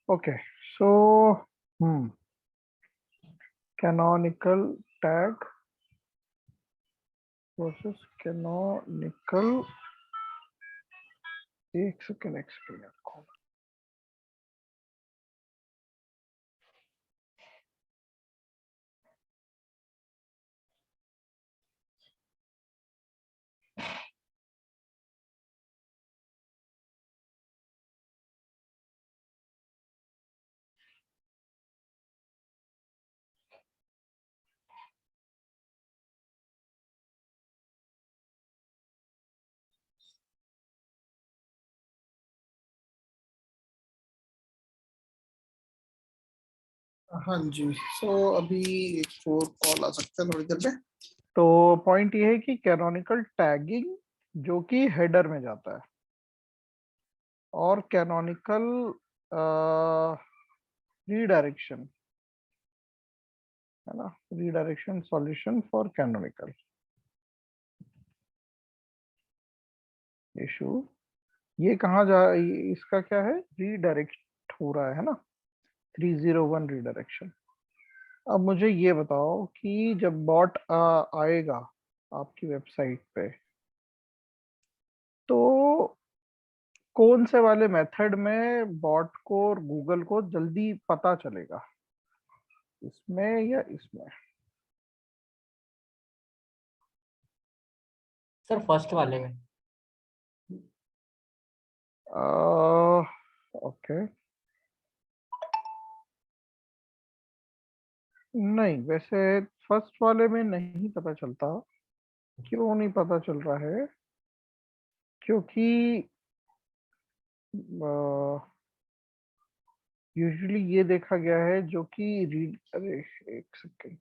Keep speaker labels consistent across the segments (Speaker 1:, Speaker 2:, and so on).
Speaker 1: Okay, so canonical tag versus canonical. एक second explain करो। हाँ जी, सो अभी एक और कॉल आ सकता है थोड़ी देर में। तो पॉइंट ये है कि कैनोनिकल टैगिंग जो कि हेडर में जाता है, और कैनोनिकल रीडायरेक्शन, है ना, redirection solution for canonical issue. ये कहाँ जा, इसका क्या है, रीडायरेक्ट हो रहा है ना, 301 रीडायरेक्शन। अब मुझे ये बताओ कि जब बॉट आएगा आपकी वेबसाइट पे, तो कौन से वाले मेथड में बॉट को और गूगल को जल्दी पता चलेगा, इसमें या इसमें?
Speaker 2: सर फर्स्ट वाले में।
Speaker 1: ओके, नहीं वैसे फर्स्ट वाले में नहीं पता चलता। क्यों नहीं पता चल रहा है? क्योंकि यूजुअली ये देखा गया है जो कि रीड, अरे एक सेकेंड,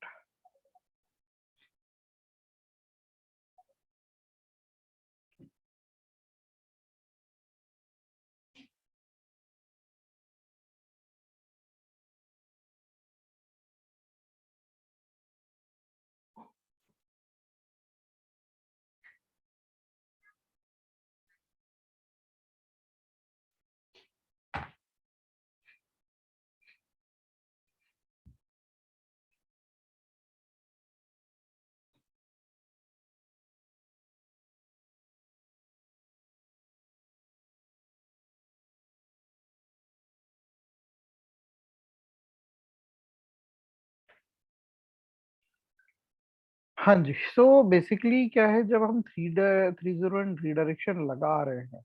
Speaker 1: हाँ जी। सो बेसिकली क्या है, जब हम 301 रीडायरेक्शन लगा रहे हैं,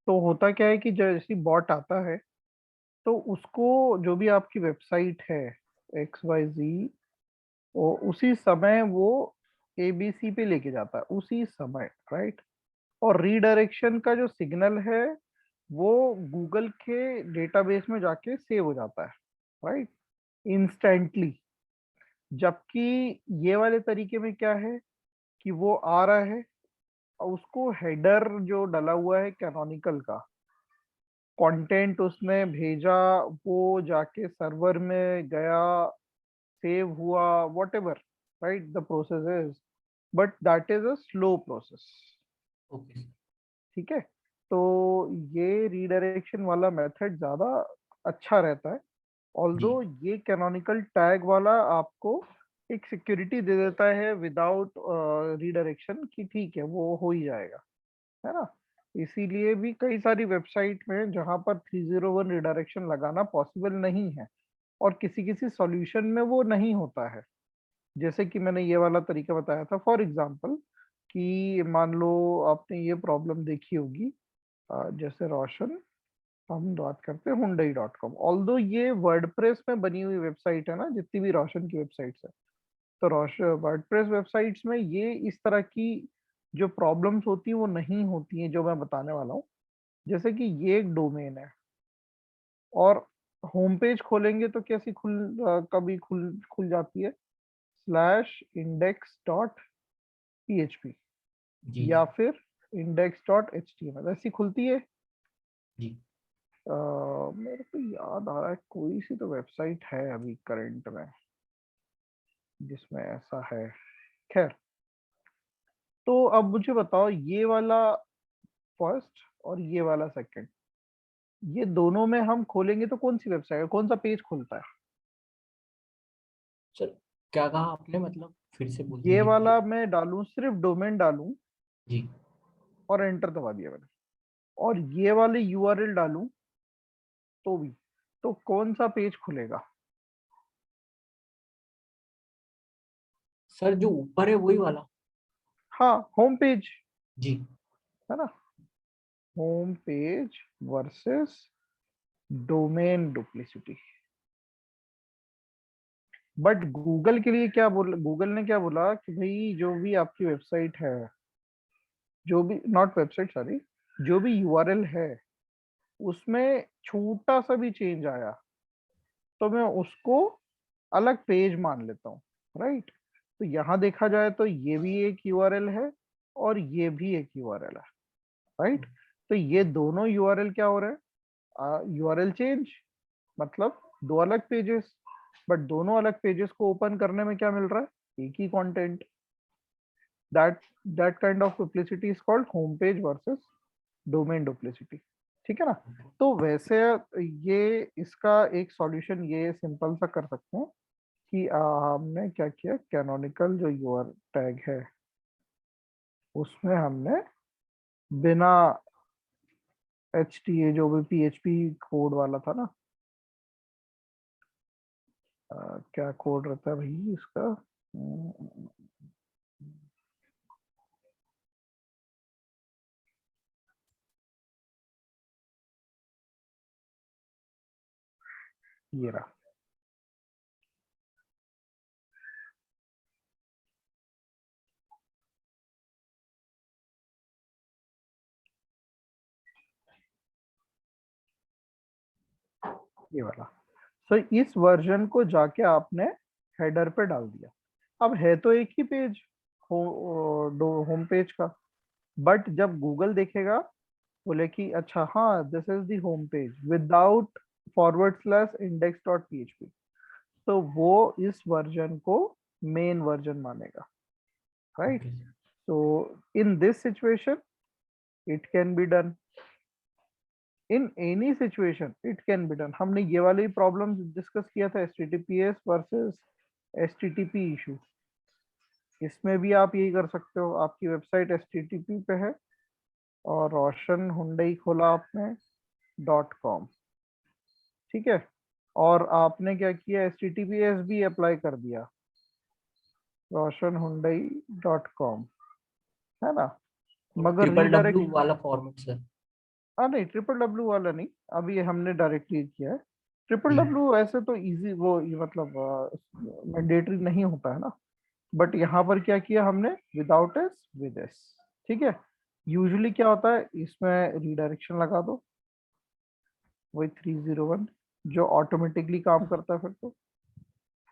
Speaker 1: तो होता क्या है कि जैसे बॉट आता है, तो उसको जो भी आपकी वेबसाइट है XYZ, वो उसी समय वो ABC पे लेके जाता है, उसी समय, राइट। और रीडायरेक्शन का जो सिग्नल है वो गूगल के डेटाबेस में जाके सेव हो जाता है, राइट, इंस्टेंटली। जबकि ये वाले तरीके में क्या है कि वो आ रहा है और उसको हेडर जो डला हुआ है कैनोनिकल का, कंटेंट उसने भेजा, वो जाके सर्वर में गया, सेव हुआ, whatever, right, the process is, but that is a slow process।
Speaker 2: Okay.
Speaker 1: ठीक है, तो ये रीडायरेक्शन वाला मेथड ज्यादा अच्छा रहता है।
Speaker 2: जी।
Speaker 1: ऑल्दो ये कैनोनिकल टैग वाला आपको एक सिक्योरिटी दे देता है विदाउट रीडायरेक्शन, कि ठीक है वो हो ही जाएगा, है ना। इसीलिए भी कई सारी वेबसाइट में जहां पर 301 रिडायरेक्शन लगाना पॉसिबल नहीं है, और किसी किसी सॉल्यूशन में वो नहीं होता है। जैसे कि मैंने ये वाला तरीका बताया था फॉर एग्जांपल, कि मान लो आपने ये प्रॉब्लम देखी होगी, जैसे रोशन, हम बात करते हैं hyundai.com, ऑल्दो ये वर्डप्रेस में बनी हुई वेबसाइट है ना, जितनी भी रोशन की वेबसाइट्स है, तो रोशन वर्डप्रेस वेबसाइट्स में ये इस तरह की जो प्रॉब्लम्स होती हैं वो नहीं होती हैं जो मैं बताने वाला हूँ। जैसे कि ये एक डोमेन है, और होम पेज खोलेंगे तो कैसी कभी खुल खुल जाती है, /index.php,
Speaker 2: जी।
Speaker 1: या फिर index.html, ऐसी खुलती है।
Speaker 2: जी।
Speaker 1: मेरे को याद आ रहा है कोई सी तो वेबसाइट है अभी करंट में जिसमें ऐसा है। खैर, तो अब मुझे बताओ, ये वाला फर्स्ट और ये वाला सेकंड, ये दोनों में हम खोलेंगे तो कौन सी वेबसाइट है, कौन सा पेज खुलता है?
Speaker 2: सर क्या कहा आपने, मतलब फिर से बोल
Speaker 1: ये
Speaker 2: दीजिए
Speaker 1: वाला
Speaker 2: प्लीज।
Speaker 1: मैं डालूं, सिर्फ डोमेन डालूं
Speaker 2: जी
Speaker 1: और एंटर दबा दिया मैंने, और ये वाले यूआरएल डालूं तो भी, तो कौन सा पेज खुलेगा?
Speaker 2: सर, जो ऊपर है वही वाला।
Speaker 1: हाँ, होम पेज,
Speaker 2: जी
Speaker 1: है ना? Home page versus domain duplicity. But Google के लिए क्या बोला, गूगल ने क्या बोला कि भाई जो भी आपकी वेबसाइट है, जो भी, नॉट वेबसाइट सॉरी, जो भी यूआरएल है उसमें छोटा सा भी चेंज आया तो मैं उसको अलग पेज मान लेता हूँ, राइट? तो यहाँ देखा जाए तो ये भी एक यूआरएल है और ये भी एक यूआरएल है, राइट? तो ये दोनों यूआरएल क्या हो रहे हैं, यूआरएल चेंज, मतलब दो अलग पेजेस, बट दोनों अलग पेजेस को ओपन करने में क्या मिल रहा है, एक ही content. That that kind of duplicity is called home page versus domain duplicity. ठीक है ना? तो वैसे ये, इसका एक सॉल्यूशन ये सिंपल सा कर सकते हैं कि हमने क्या किया, कैनोनिकल जो यूआर टैग है उसमें हमने बिना एच टी ए, जो भी पीएचपी कोड वाला था ना, क्या कोड रहता है भाई इसका, ये रहा, ये वाला। सो इस वर्जन को जाके आपने हेडर पे डाल दिया। अब है तो एक ही पेज, होम पेज का, बट जब गूगल देखेगा बोले कि अच्छा हाँ this is the home page without forward slash index dot PHP, तो वो इस वर्जन को मेन वर्जन मानेगा, right?
Speaker 2: Okay.
Speaker 1: so in this situation it can be done, in any situation it can be done। हमने ये वाली problem discuss किया था, एचटीटीपीएस वर्सेस एचटीटीपी इशू, इसमें भी आप यही कर सकते हो। आपकी वेबसाइट एचटीटीपी पे है और रोशन हुंडई खोला आपने .com, ठीक है, और आपने क्या किया, एचटीटीपीएस भी अप्लाई कर दिया रोशन हुंडई .com, है ना? मगर
Speaker 2: ट्रिपल डब्ल्यू
Speaker 1: रीडायरेक्ट,
Speaker 2: वाला फॉर्मेट सर।
Speaker 1: हाँ नहीं, ट्रिपल डब्ल्यू वाला नहीं, अभी हमने डायरेक्टली किया है। ट्रिपल
Speaker 2: जी
Speaker 1: डब्ल्यू ऐसे तो इजी, वो ये मतलब मैंडेटरी नहीं होता है ना, बट यहाँ पर क्या किया हमने, विदाउट एस विद एस, ठीक है। यूजुअली क्या होता है, इसमें रीडायरेक्शन लगा दो, वही 301 जो ऑटोमेटिकली काम करता है फिर तो,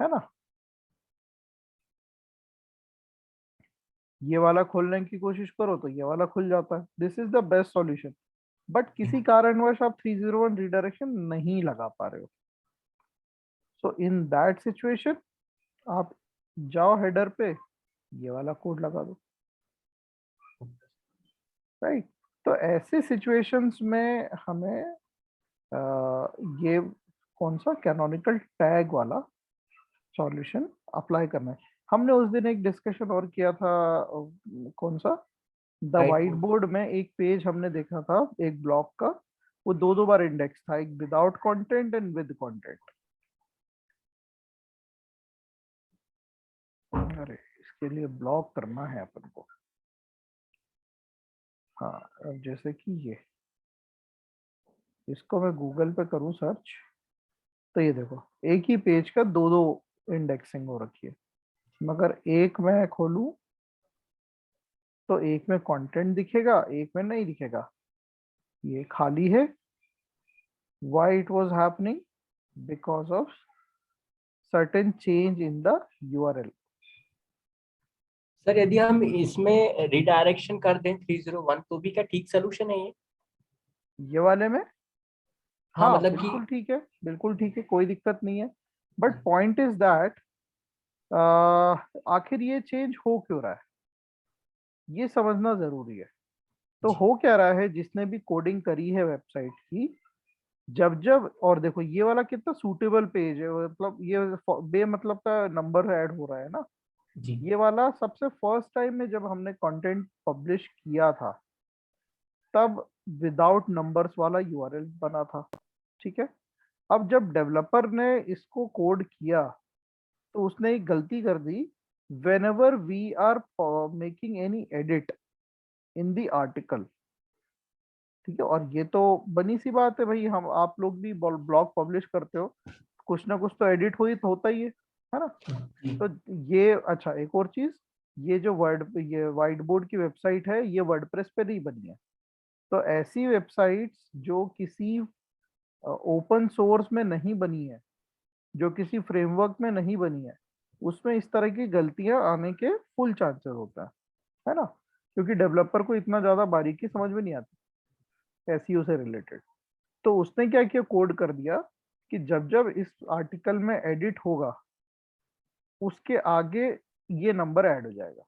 Speaker 1: है ना? ये वाला खोलने की कोशिश करो तो ये वाला खुल जाता है, this is the best solution. But किसी कारणवश आप 301 रीडायरेक्शन नहीं लगा पा रहे हो, सो इन दैट सिचुएशन आप जाओ हेडर पे, ये वाला कोड लगा दो, राइट? तो ऐसे सिचुएशंस में हमें ये कौन सा कैनोनिकल टैग वाला सॉल्यूशन अप्लाई करना है। हमने उस दिन एक डिस्कशन और किया था, कौन सा, the
Speaker 2: right
Speaker 1: white
Speaker 2: board.
Speaker 1: Board में एक पेज हमने देखा था, एक ब्लॉक का, वो दो दो बार इंडेक्स था, एक without content and with content. अरे इसके लिए ब्लॉक करना है अपन को, हाँ। अब जैसे कि ये, इसको मैं गूगल पे करूँ सर्च, तो ये देखो एक ही पेज का दो दो इंडेक्सिंग हो रखी है, मगर एक मैं खोलूं तो एक में कंटेंट दिखेगा, एक में नहीं दिखेगा, ये खाली है। Why it was happening, because of certain change in the URL.
Speaker 2: Sir यदि हम इसमें रिडायरेक्शन कर दें 301 तो भी क्या ठीक सोल्यूशन है ये?
Speaker 1: ये वाले में,
Speaker 2: हाँ
Speaker 1: हाँ
Speaker 2: मतलब कि।
Speaker 1: बिल्कुल ठीक है, बिल्कुल ठीक है, कोई दिक्कत नहीं है। बट पॉइंट इज दैट, आखिर ये चेंज हो क्यों रहा है, ये समझना जरूरी है। तो
Speaker 2: जी
Speaker 1: हो क्या रहा है, जिसने भी कोडिंग करी है वेबसाइट की, जब जब, और देखो ये वाला कितना सूटेबल पेज है, मतलब ये बे मतलब का नंबर ऐड हो रहा है ना।
Speaker 2: जी
Speaker 1: ये वाला सबसे फर्स्ट टाइम में जब हमने कंटेंट पब्लिश किया था, तब विदाउट नंबर्स वाला यूआरएल बना था। ठीक है। अब जब डेवलपर ने इसको कोड किया, तो उसने एक गलती कर दी। Whenever we are making any edit in the article, ठीक है, और ये तो बनी सी बात है भाई, हम आप लोग भी ब्लॉग पब्लिश करते हो, कुछ ना कुछ तो एडिट हुई तो होता ही है ना।
Speaker 2: जी
Speaker 1: तो ये, अच्छा एक और चीज, ये व्हाइट बोर्ड की वेबसाइट है, ये वर्डप्रेस पे नहीं बनी है। तो ऐसी वेबसाइट्स जो किसी ओपन सोर्स में नहीं बनी है, जो किसी फ्रेमवर्क में नहीं बनी है, उसमें इस तरह की गलतियां आने के फुल चांसेस होता है ना, क्योंकि डेवलपर को इतना ज्यादा बारीकी समझ में नहीं आती एसईओ से रिलेटेड। तो उसने क्या किया, कोड कर दिया कि जब जब इस आर्टिकल में एडिट होगा, उसके आगे ये नंबर ऐड हो जाएगा।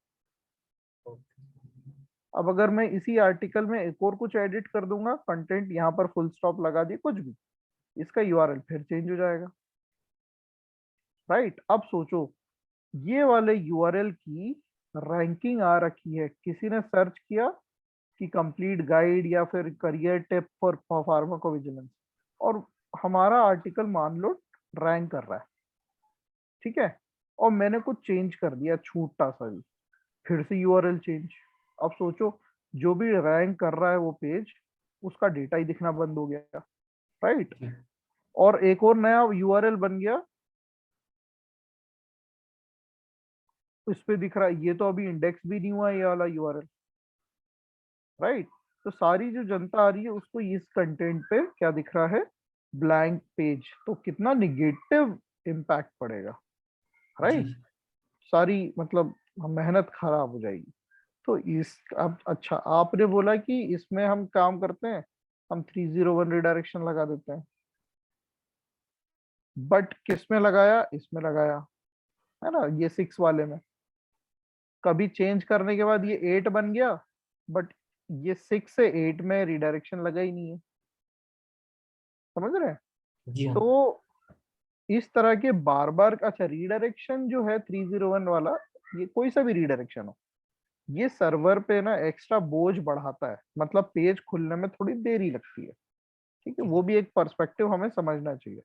Speaker 1: अब अगर मैं इसी आर्टिकल में एक और कुछ एडिट कर दूंगा, कंटेंट यहाँ पर फुल स्टॉप लगा दिए, कुछ भी, इसका यूआरएल फिर चेंज हो जाएगा। राइट। अब सोचो, ये वाले यूआरएल की रैंकिंग आ रखी है, किसी ने सर्च किया कि कंप्लीट गाइड या फिर करियर टिप फॉर फार्माकोविजिलेंस, और हमारा आर्टिकल मान लो रैंक कर रहा है, ठीक है, और मैंने कुछ चेंज कर दिया छोटा सा भी, फिर से यूआरएल चेंज। अब सोचो, जो भी रैंक कर रहा है वो पेज, उसका डेटा ही दिखना बंद हो गया। राइट।
Speaker 2: जी
Speaker 1: और एक और नया यूआरएल बन गया, इस पे दिख रहा है, ये तो अभी इंडेक्स भी नहीं हुआ ये वाला यूआरएल। राइट। तो सारी जो जनता आ रही है उसको इस कंटेंट पे क्या दिख रहा है, ब्लैंक पेज, तो कितना निगेटिव इम्पैक्ट पड़ेगा।
Speaker 2: जी
Speaker 1: राइट। सारी मतलब मेहनत खराब हो जाएगी। तो इस, अब अच्छा आपने बोला कि इसमें हम काम करते हैं, हम 301 रिडायरेक्शन लगा देते हैं, बट किस में लगाया, इसमें लगाया, है ना, ये 6 वाले में। कभी चेंज करने के बाद ये 8 बन गया, बट ये 6 से 8 में रिडायरेक्शन लगा ही नहीं है। समझ रहे हैं।
Speaker 2: जी हाँ
Speaker 1: तो इस तरह के बार बार, अच्छा रीडायरेक्शन जो है 301 वाला, ये कोई सा भी रीडायरेक्शन हो, ये सर्वर पे ना एक्स्ट्रा बोझ बढ़ाता है, मतलब पेज खुलने में थोड़ी देरी लगती है। ठीक है,
Speaker 2: जी
Speaker 1: वो भी एक पर्सपेक्टिव हमें समझना चाहिए।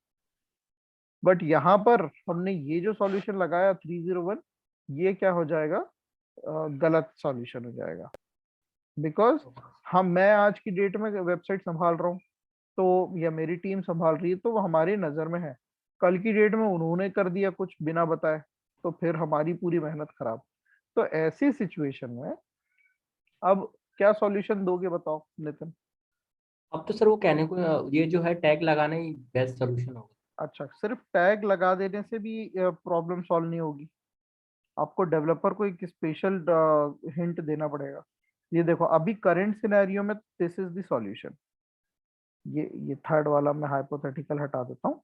Speaker 1: बट यहाँ पर हमने ये जो सॉल्यूशन लगाया 301, ये क्या हो जाएगा, गलत सॉल्यूशन हो जाएगा। बिकॉज हम, मैं आज की डेट में वेबसाइट संभाल रहा हूँ, तो या मेरी टीम संभाल रही है, तो वो हमारी नजर में है। कल की डेट में उन्होंने कर दिया कुछ बिना बताए, तो फिर हमारी पूरी मेहनत खराब। तो ऐसी सिचुएशन में अब क्या सॉल्यूशन दोगे, बताओ नितिन।
Speaker 2: अब तो सर वो कहने को ये जो है टैग लगाना ही बेस्ट सोल्यूशन होगा।
Speaker 1: अच्छा, सिर्फ टैग लगा देने से भी प्रॉब्लम सॉल्व नहीं होगी, आपको डेवलपर को एक स्पेशल हिंट देना पड़ेगा। ये देखो, अभी करंट सिनेरियो में दिस इज द सॉल्यूशन। ये थर्ड वाला मैं हाइपोथेटिकल हटा देता हूँ।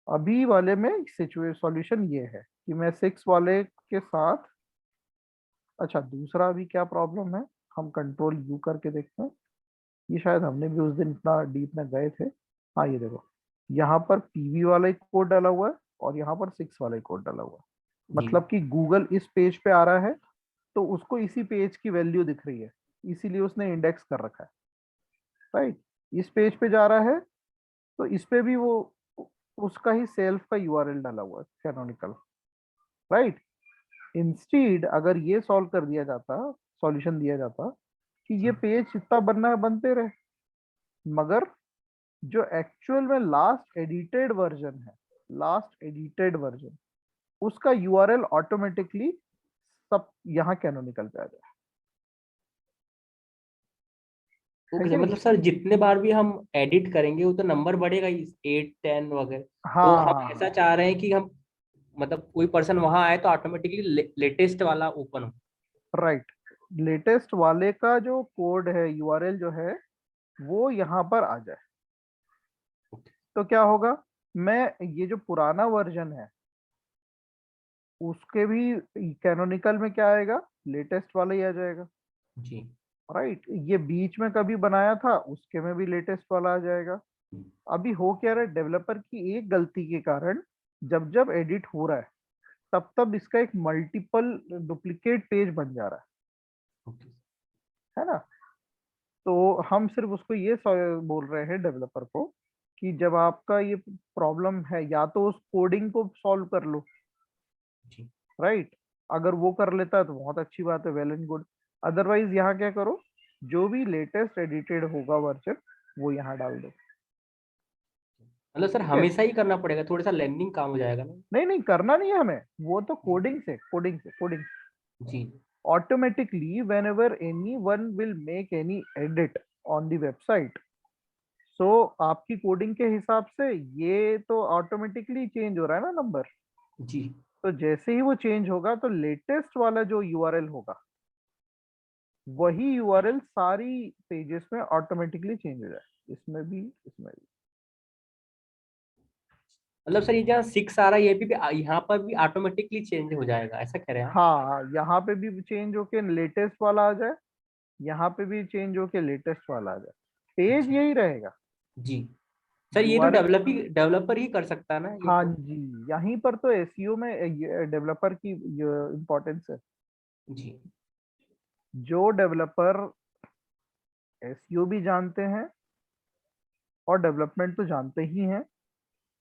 Speaker 1: अभी वाले में सिचुएशन सॉल्यूशन ये है कि मैं 6 वाले के साथ, अच्छा दूसरा अभी क्या प्रॉब्लम है, हम कंट्रोल यू करके देखते हैं। ये शायद हमने भी उस दिन इतना डीप में गए थे। हाँ ये देखो, यहाँ पर पीवी वाला एक कोड डाला हुआ है, और यहाँ पर 6 वाला एक कोड डाला हुआ है।
Speaker 2: जी
Speaker 1: मतलब कि गूगल इस पेज पे आ रहा है, तो उसको इसी पेज की वैल्यू दिख रही है, इसीलिए उसने इंडेक्स कर रखा है। राइट। इस पेज पे जा रहा है, तो इस पे भी वो उसका ही सेल्फ का यूआरएल डाला हुआ है, कैनोनिकल। राइट। इंस्टीड अगर ये सॉल्व कर दिया जाता, सॉल्यूशन दिया जाता कि ये
Speaker 2: जी
Speaker 1: पेज जितना बनना है बनते रहे, मगर जो एक्चुअल में लास्ट एडिटेड वर्जन है, लास्ट एडिटेड वर्जन, उसका यूआरएल ऑटोमेटिकली सब यहाँ कैनोनिकल पे आ जाए। है
Speaker 2: ओके
Speaker 1: कि
Speaker 2: सर,
Speaker 1: नहीं।
Speaker 2: मतलब सर जितने बार भी हम एडिट करेंगे वो तो नंबर बढ़ेगा ही, 8 10 वगैरह। तो
Speaker 1: हाँ
Speaker 2: हम
Speaker 1: हाँ
Speaker 2: ऐसा
Speaker 1: हाँ।
Speaker 2: चाह रहे हैं कि हम मतलब कोई पर्सन वहां आए तो ऑटोमेटिकली लेटेस्ट वाला ओपन हो।
Speaker 1: राइट। लेटेस्ट वाले का जो कोड है, यूआरएल जो है, वो यहाँ पर आ जाए। तो क्या होगा, मैं ये जो पुराना वर्जन है, उसके भी कैनोनिकल में क्या आएगा, लेटेस्ट वाला ही आ जाएगा।
Speaker 2: जी
Speaker 1: राइट। ये बीच में कभी बनाया था, उसके में भी लेटेस्ट वाला आ जाएगा। अभी हो क्या रहा है, डेवलपर की एक गलती के कारण जब जब एडिट हो रहा है तब तब इसका एक मल्टीपल डुप्लीकेट पेज बन जा रहा
Speaker 2: ओके।
Speaker 1: है ना। तो हम सिर्फ उसको ये बोल रहे हैं डेवलपर को कि जब आपका ये प्रॉब्लम है या तो उस कोडिंग को सॉल्व कर लो,
Speaker 2: जी।
Speaker 1: राइट। अगर वो कर लेता है तो बहुत अच्छी बात है, वेल एंड गुड। अदरवाइज यहाँ क्या करो, जो भी लेटेस्ट एडिटेड होगा वर्जन वो यहाँ डाल दो।
Speaker 2: मतलब सर
Speaker 1: ठीक है,
Speaker 2: हमेशा ही करना पड़ेगा, थोड़ा सा लर्निंग काम हो जाएगा ना।
Speaker 1: नहीं नहीं करना नहीं है हमें, वो तो कोडिंग से
Speaker 2: जी।
Speaker 1: automatically whenever anyone will make any edit on the website, so आपकी कोडिंग के हिसाब से ये तो ऑटोमेटिकली चेंज हो रहा है ना नंबर।
Speaker 2: जी।
Speaker 1: तो जैसे ही वो चेंज होगा तो लेटेस्ट वाला जो यूआरएल होगा वही यूआरएल सारी पेजेस में ऑटोमेटिकली चेंज हो जाए, इसमें भी।
Speaker 2: मतलब सर ये जहाँ 6 आ रहा है ये भी यहाँ पर भी ऑटोमेटिकली चेंज हो जाएगा, ऐसा कह रहे हैं आप?
Speaker 1: हाँ, यहाँ पे भी चेंज होके लेटेस्ट वाला आ जाए, यहाँ पे भी चेंज होके लेटेस्ट वाला आ जाए, पेज
Speaker 2: अच्छा।
Speaker 1: यही रहेगा।
Speaker 2: जी। सर ये तो
Speaker 1: यूआरएल,
Speaker 2: डेवलपर ही कर सकता है ना ये
Speaker 1: हाँ
Speaker 2: तो?
Speaker 1: जी, यहीं पर तो एसईओ में डेवलपर की इम्पोर्टेंस है।
Speaker 2: जी।
Speaker 1: जो डेवलपर एसईओ भी जानते हैं और डेवलपमेंट तो जानते ही हैं,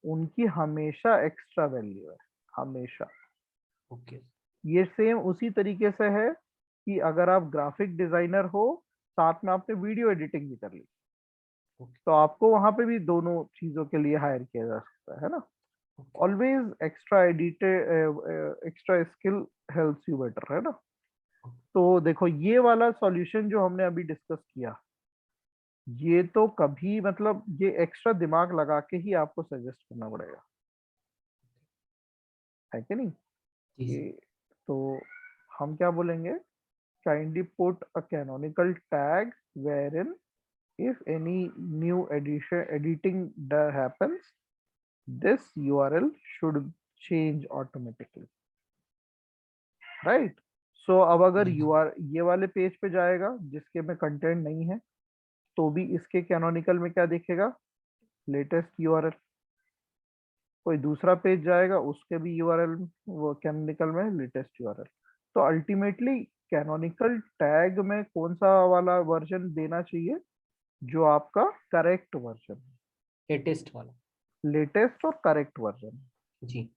Speaker 1: उनकी हमेशा एक्स्ट्रा वैल्यू है, हमेशा।
Speaker 2: ओके।
Speaker 1: ये सेम उसी तरीके से है कि अगर आप ग्राफिक डिजाइनर हो, साथ में आपने वीडियो एडिटिंग भी कर ली,
Speaker 2: ओके।
Speaker 1: तो आपको वहां पे भी दोनों चीजों के लिए हायर किया जा सकता है ना।
Speaker 2: Okay.
Speaker 1: Always extra edited, extra skill helps you better, है ना। तो देखो ये वाला सॉल्यूशन जो हमने अभी डिस्कस किया, ये तो कभी मतलब ये एक्स्ट्रा दिमाग लगा के ही आपको सजेस्ट करना पड़ेगा, है कि नहीं।
Speaker 2: जी सर।
Speaker 1: ये तो हम क्या बोलेंगे, kindly put a canonical tag wherein if any new editing happens, this URL should change automatically, right। सो अब अगर
Speaker 2: जी।
Speaker 1: ये वाले पेज पे जाएगा जिसके में कंटेंट नहीं है, तो भी इसके कैनोनिकल में क्या दिखेगा, लेटेस्ट यूआरएल। कोई दूसरा पेज जाएगा उसके भी यूआरएल, वो कैनोनिकल में लेटेस्ट यूआरएल। तो अल्टीमेटली कैनोनिकल टैग में कौन सा वाला वर्जन देना चाहिए, जो आपका करेक्ट वर्जन,
Speaker 2: लेटेस्ट वाला।
Speaker 1: लेटेस्ट और करेक्ट वर्जन,
Speaker 2: जी।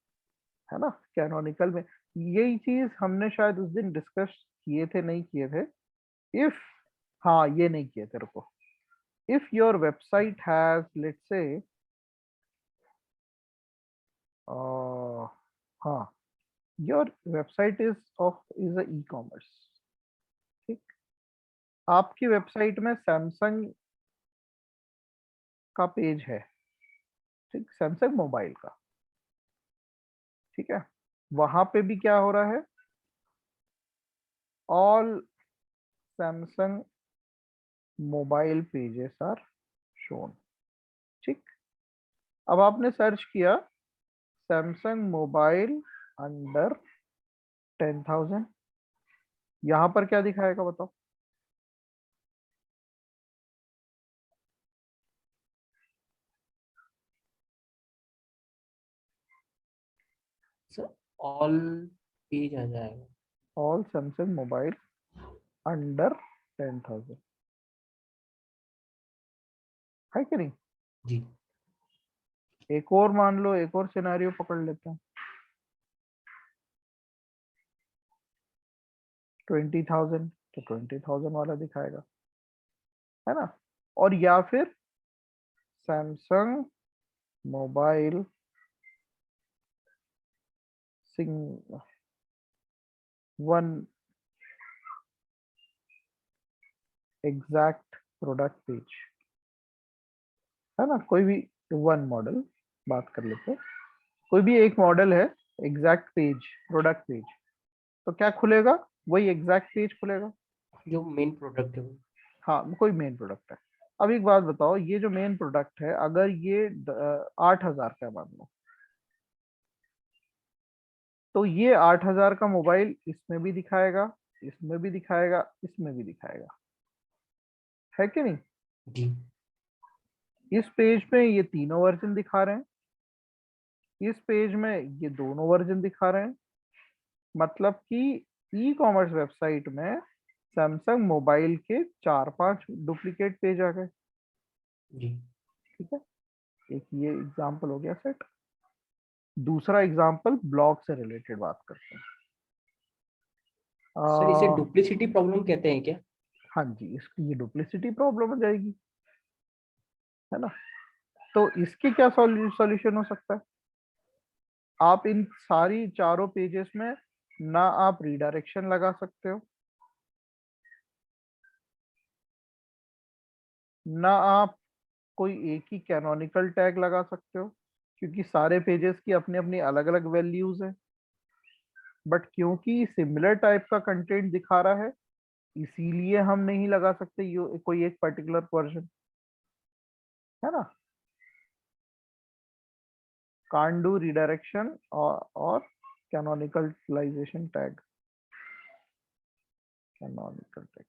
Speaker 1: है ना। कैनोनिकल में यही चीज हमने शायद उस दिन डिस्कस किए थे, नहीं किए थे। इफ, हाँ ये नहीं किए थे, रुको। If your website has let's say, हाँ, your website is a e-commerce, ठीक। आपकी वेबसाइट में सैमसंग का पेज है, ठीक, सैमसंग मोबाइल का, ठीक है। वहां पे भी क्या हो रहा है, all Samsung mobile pages are shown, ठीक। अब आपने सर्च किया सैमसंग मोबाइल अंडर 10,000, यहां पर क्या दिखाएगा बताओ।
Speaker 2: सर ऑल पेज आ जाएगा।
Speaker 1: ऑल सैमसंग मोबाइल अंडर 10,000, है कि नहीं।
Speaker 2: जी।
Speaker 1: एक और मान लो, एक और सिनेरियो पकड़ लेते हैं, 20,000, तो 20,000 वाला दिखाएगा, है ना। और या फिर सैमसंग मोबाइल सिंग वन एग्जैक्ट प्रोडक्ट पेज, है ना। कोई भी वन मॉडल बात कर लेते हैं, कोई भी एक मॉडल है, एग्जैक्ट पेज, प्रोडक्ट पेज, तो क्या खुलेगा, वही एग्जैक्ट पेज खुलेगा।
Speaker 2: जो मेन प्रोडक्ट है वो।
Speaker 1: हाँ, कोई मेन प्रोडक्ट है। अब एक बात बताओ, ये जो मेन प्रोडक्ट है अगर ये 8,000 का मान लो, तो ये 8,000 का मोबाइल इसमें भी दिखाएगा, इसमें भी दिखाएगा, इसमें भी दिखाएगा, है कि नहीं।
Speaker 2: जी।
Speaker 1: इस पेज पे ये तीनों वर्जन दिखा रहे हैं, इस पेज में ये दोनों वर्जन दिखा रहे हैं। मतलब कि ई कॉमर्स वेबसाइट में सैमसंग मोबाइल के 4-5 डुप्लीकेट पेज आ गए।
Speaker 2: जी
Speaker 1: ठीक है, एक ये एग्जांपल हो गया सेट। दूसरा एग्जांपल ब्लॉग से रिलेटेड बात करते हैं।
Speaker 2: सर, इसे
Speaker 1: आ,
Speaker 2: डुप्लीसिटी प्रॉब्लम कहते हैं क्या?
Speaker 1: हाँ जी, इसकी ये डुप्लीसिटी प्रॉब्लम हो जाएगी, है ना। तो इसके क्या सॉल्यूशन हो सकता है? आप इन सारी चारों पेजेस में ना आप रीडायरेक्शन लगा सकते हो, ना आप कोई एक ही कैनोनिकल टैग लगा सकते हो, क्योंकि सारे पेजेस की अपनी अपनी अलग अलग वैल्यूज है। बट क्योंकि सिमिलर टाइप का कंटेंट दिखा रहा है, इसीलिए हम नहीं लगा सकते कोई एक पर्टिकुलर वर्जन, है ना। कांट डू रिडायरेक्शन और कैनोनिकलाइजेशन टैग, कैनोनिकल टैग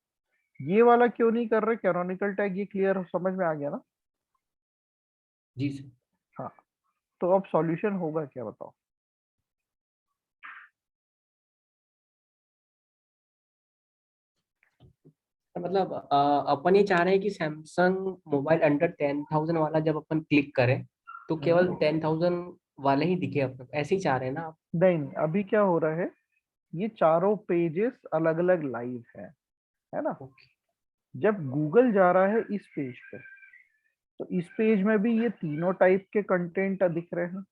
Speaker 1: ये वाला क्यों नहीं कर रहे? कैनोनिकल टैग ये क्लियर समझ में आ गया ना।
Speaker 2: जी सर।
Speaker 1: हाँ, तो अब सॉल्यूशन होगा क्या बताओ?
Speaker 2: मतलब अपन ये चाह रहे हैं कि सैमसंग मोबाइल अंडर 10,000 वाला जब अपन क्लिक करें तो केवल
Speaker 1: हम्म,
Speaker 2: 10,000 वाले ही दिखे अपन को, ऐसे ही चाह रहे हैं ना आप?
Speaker 1: नहीं नहीं, अभी क्या हो रहा है, ये चारों पेजेस अलग अलग लाइव है ना।
Speaker 2: ओके।
Speaker 1: जब गूगल जा रहा है इस पेज पे, तो इस पेज में भी ये तीनों टाइप के कंटेंट दिख रहे हैं।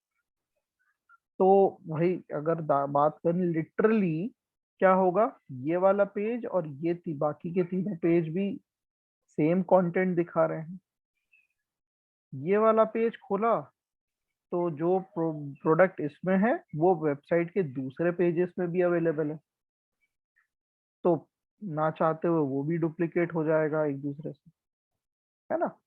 Speaker 1: तो भाई अगर बात करें लिटरली, क्या होगा, ये वाला पेज और ये बाकी के तीनों पेज भी सेम कंटेंट दिखा रहे हैं। ये वाला पेज खोला तो जो प्रोडक्ट इसमें है वो वेबसाइट के दूसरे पेजेस में भी अवेलेबल है। तो ना चाहते हुए वो भी डुप्लीकेट हो जाएगा एक दूसरे से, है ना।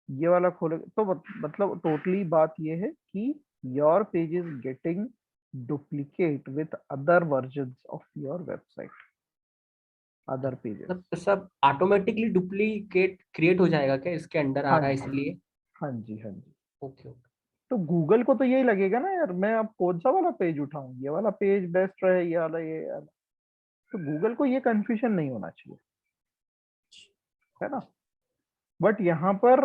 Speaker 1: ये वाला खोले तो मतलब टोटली बात ये है कि your page is getting duplicate with other versions of your website, other pages.
Speaker 2: मतलब सब ऑटोमेटिकली डुप्लीकेट क्रिएट हो जाएगा क्या इसके अंडर आ
Speaker 1: हाँ
Speaker 2: रहा है
Speaker 1: जी,
Speaker 2: इसलिए?
Speaker 1: हाँ जी, हाँ जी।
Speaker 2: Okay okay.
Speaker 1: तो गूगल को तो यही लगेगा ना यार, मैं अब कौन सा वाला पेज उठाऊं, ये वाला पेज बेस्ट रहे, ये वाला, ये वाला। तो गूगल को ये कंफ्यूजन नहीं होना चाहिए, है ना। बट यहाँ पर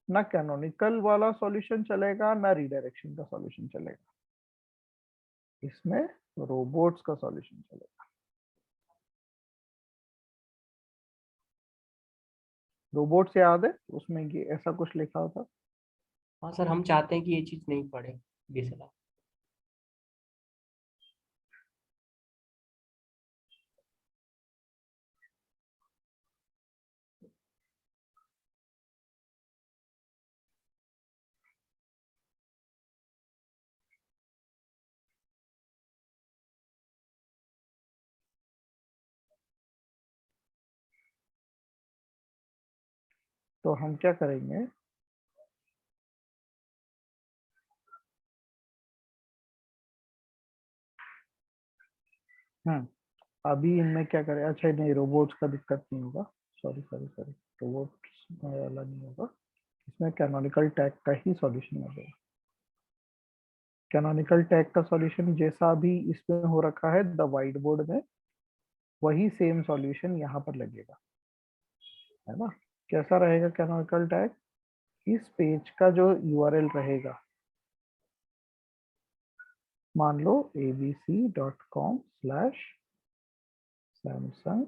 Speaker 1: ना कैनोनिकल वाला सॉल्यूशन चलेगा, ना रिडायरेक्शन का सॉल्यूशन चलेगा, इसमें रोबोट्स का सॉल्यूशन चलेगा। रोबोट्स याद है, उसमें ये ऐसा कुछ लिखा होता।
Speaker 2: हाँ सर, हम चाहते हैं कि ये चीज़ नहीं पड़े DSLR।
Speaker 1: तो हम क्या करेंगे, हम्म अभी इनमें क्या करें, अच्छा नहीं, रोबोट्स का दिक्कत नहीं होगा। सॉरी सॉरी सॉरी, रोबोट्स वाला नहीं होगा, इसमें कैनोनिकल टैग का ही सॉल्यूशन आ जाएगा। कैनोनिकल टैग का सॉल्यूशन जैसा अभी इसमें हो रखा है द वाइट बोर्ड में, वही सेम सॉल्यूशन यहाँ पर लगेगा, है ना। कैसा रहेगा कैनोनिकल टैग? इस पेज का जो यूआरएल रहेगा, मान लो abc.com/samsung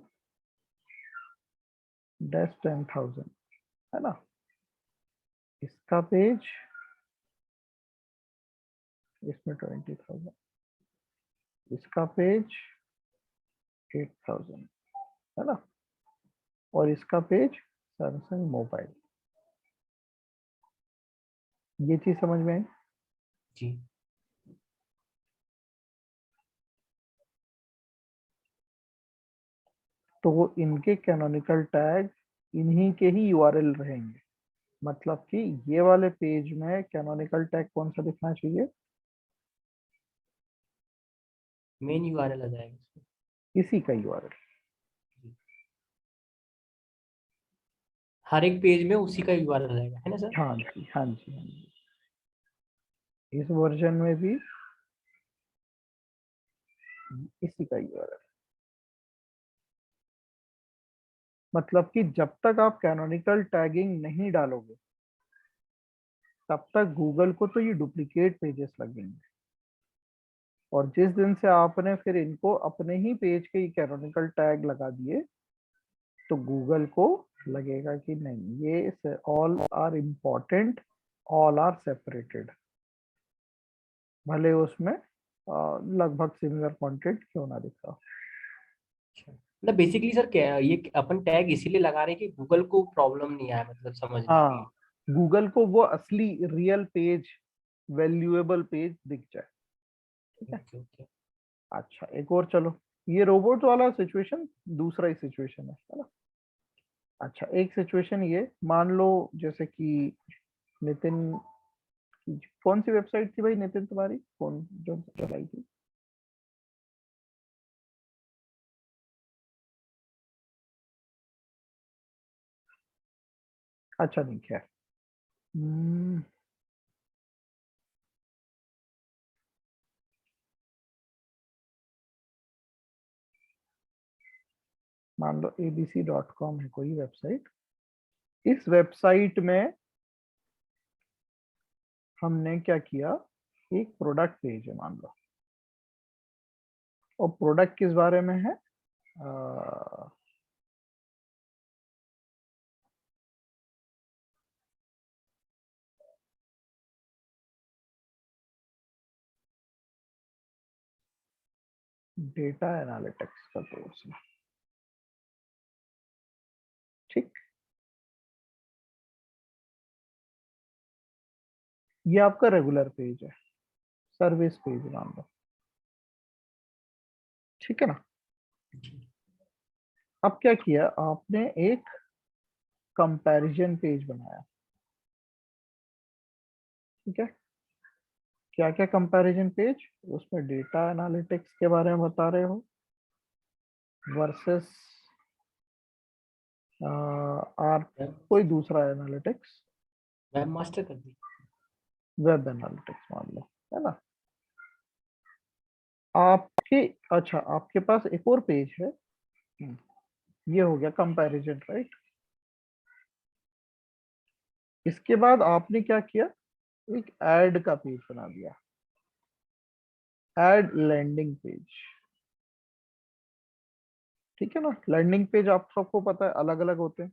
Speaker 1: डैश 10,000, है ना। इसका पेज, इसमें 20,000, इसका पेज 8,000, है ना। और इसका पेज सैमसंग मोबाइल। ये चीज समझ में आई?
Speaker 2: जी।
Speaker 1: तो वो इनके कैनोनिकल टैग इन्हीं के ही यूआरएल रहेंगे। मतलब कि ये वाले पेज में कैनोनिकल टैग कौन सा दिखना चाहिए?
Speaker 2: मेन URL आ जाएगा इसमें।
Speaker 1: इसी का यूआरएल।
Speaker 2: जी। हर एक पेज में उसी का यूआरएल रहेगा, है ना सर?
Speaker 1: हाँ जी, हाँ जी, हाँ जी। इस वर्जन में भी इसी का यूआरएल, मतलब कि जब तक आप कैनोनिकल टैगिंग नहीं डालोगे तब तक गूगल को तो ये डुप्लीकेट पेजेस लगेंगे, और जिस दिन से आपने फिर इनको अपने ही पेज के कैनोनिकल टैग लगा दिए तो गूगल को लगेगा कि नहीं, ये all are important, all are separated, भले उसमें लगभग सिमिलर कंटेंट क्यों ना दिखा।
Speaker 2: मतलब बेसिकली सर क्या ये अपन टैग इसीलिए लगा रहे हैं कि गूगल को प्रॉब्लम नहीं आए, मतलब समझने के लिए।
Speaker 1: हाँ, गूगल को वो असली रियल पेज, वैल्यूएबल पेज दिख जाए। ठीक है।
Speaker 2: Okay okay.
Speaker 1: अच्छा, एक और चलो, ये रोबोट वाला सिचुएशन दूसरा ही सिचुएशन है ना। अच्छा, एक सिचुएशन ये मान लो, जैसे कि नितिन की कौन सी वेबसाइट थी भाई नितिन तुम्हारी, कौन जो चलाई थी? अच्छा, नहीं, खैर। हम्म, मान लो abc.com है कोई वेबसाइट। इस वेबसाइट में हमने क्या किया, एक प्रोडक्ट पेज है मान लो, और प्रोडक्ट किस बारे में है, डेटा एनालिटिक्स का कोर्स है। ठीक, ये आपका रेगुलर पेज है, सर्विस पेज मान लो। ठीक है ना। अब क्या किया आपने, एक कंपैरिजन पेज बनाया। ठीक है। क्या क्या कंपैरिजन पेज, उसमें डेटा एनालिटिक्स के बारे में बता रहे हो वर्सेस आर कोई दूसरा एनालिटिक्स,
Speaker 2: वेब मास्टर कर दी।
Speaker 1: वेब एनालिटिक्स मान लो, है ना। आपके, अच्छा, आपके पास एक और पेज है। ये हो गया कंपैरिजन, राइट। इसके बाद आपने क्या किया, एक ऐड का पेज बना दिया, ऐड लैंडिंग पेज। ठीक है ना। लैंडिंग पेज आप सबको पता है अलग अलग होते हैं।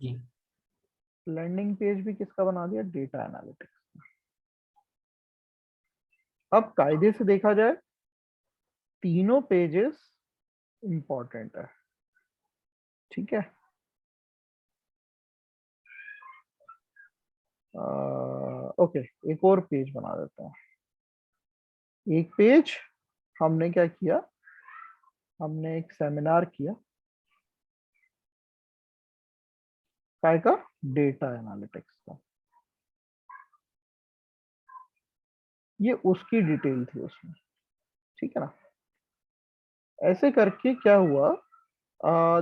Speaker 2: जी।
Speaker 1: लैंडिंग पेज भी किसका बना दिया, डेटा एनालिटिक्स। अब कायदे से देखा जाए तीनों पेजेस इंपॉर्टेंट है। ठीक है। ओके, एक और पेज बना देते हैं। एक पेज हमने क्या किया, हमने एक सेमिनार किया, काय का, डेटा एनालिटिक्स का। ये उसकी डिटेल थी उसमें। ठीक है ना। ऐसे करके क्या हुआ,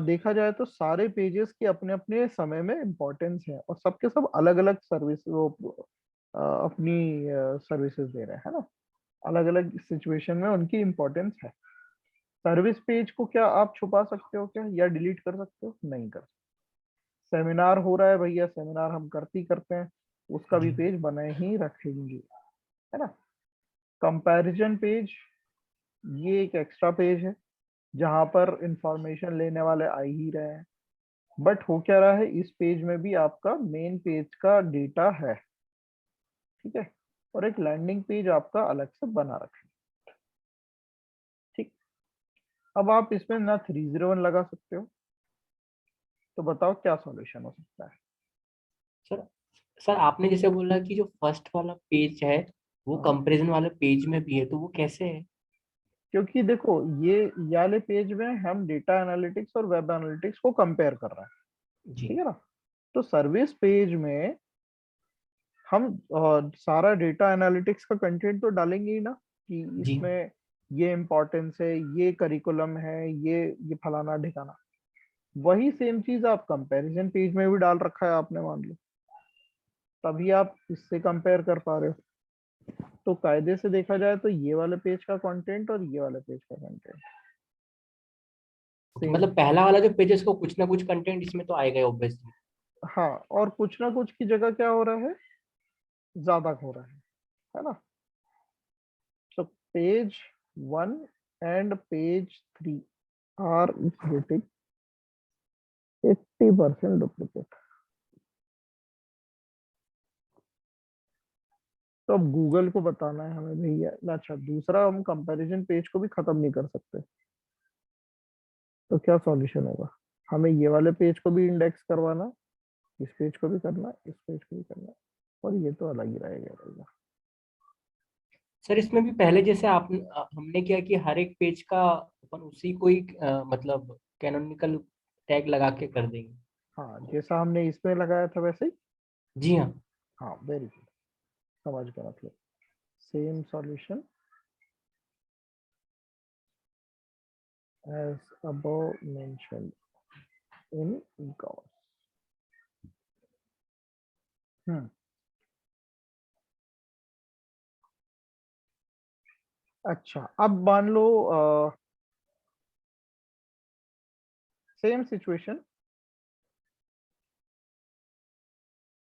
Speaker 1: देखा जाए तो सारे पेजेस के अपने अपने समय में इम्पोर्टेंस है, और सबके सब अलग अलग सर्विस वो अपनी सर्विसेज दे रहे हैं, है ना। अलग अलग सिचुएशन में उनकी इम्पोर्टेंस है। सर्विस पेज को क्या आप छुपा सकते हो क्या, या डिलीट कर सकते हो? नहीं कर सकते। सेमिनार हो रहा है भैया, सेमिनार हम करते ही करते हैं, उसका भी
Speaker 2: जी।
Speaker 1: पेज बनाए ही रखेंगे, है ना। कंपैरिजन पेज, ये एक एक्स्ट्रा पेज है जहां पर इंफॉर्मेशन लेने वाले आ ही रहे हैं, बट हो क्या रहा है, इस पेज में भी आपका मेन पेज का डेटा है। ठीक है। और एक लैंडिंग पेज आपका अलग से बना रखें। ठीक। अब आप इसमें ना 301 लगा सकते हो, तो बताओ क्या सॉल्यूशन हो सकता है।
Speaker 2: सर सर आपने जैसे बोला कि जो फर्स्ट वाला पेज है वो
Speaker 1: हाँ,
Speaker 2: कंपैरिजन वाले पेज में भी है, तो वो कैसे है?
Speaker 1: क्योंकि देखो ये वाले पेज में हम डेटा एनालिटिक्स और वेब एनालिटिक्स को कंपेयर कर रहे हैं।
Speaker 2: जी।
Speaker 1: ठीक है ना। तो सर्विस पेज में हम सारा डेटा एनालिटिक्स का कंटेंट तो डालेंगे ही ना, कि
Speaker 2: जी।
Speaker 1: इसमें ये इम्पोर्टेंस है, ये करिकुलम है, ये फलाना ढिकाना। वही सेम चीज आप कंपैरिजन पेज में भी डाल रखा है आपने, मान लो, तभी आप इससे कंपेयर कर पा रहे हो। तो कायदे से देखा जाए तो ये वाले पेज का कंटेंट और ये वाले पेज का कंटेंट
Speaker 2: ओके,
Speaker 1: सेम
Speaker 2: मतलब
Speaker 1: है।
Speaker 2: पहला वाला जो पेजेस को कुछ ना कुछ कंटेंट इसमें तो आएगा ऑब्वियसली।
Speaker 1: हाँ, और कुछ ना कुछ की जगह क्या हो रहा है, ज्यादा हो रहा है ना। So page 1 and page 3 are getting 80% duplicate. तो अब गूगल को बताना है हमें भैया। अच्छा, दूसरा, हम कंपैरिजन पेज को भी खत्म नहीं कर सकते, तो क्या सॉल्यूशन होगा? हमें ये वाले पेज को भी इंडेक्स करवाना, इस पेज को भी करना, इस पेज को भी करना, और ये तो अलग ही रहेगा भैया।
Speaker 2: सर इसमें भी पहले जैसे आप हमने किया कि हर एक पेज का अपन उसी को ही मतलब कैनोनिकल टैग लगा के कर देंगे।
Speaker 1: हाँ, जैसा हमने इसमें लगाया था वैसे ही।
Speaker 2: जी हाँ।
Speaker 1: हाँ, वेरी गुड, समझ गया मतलब। Same solution as above mentioned in Gauss। हम्म। अच्छा, अब मान लो सेम सिचुएशन,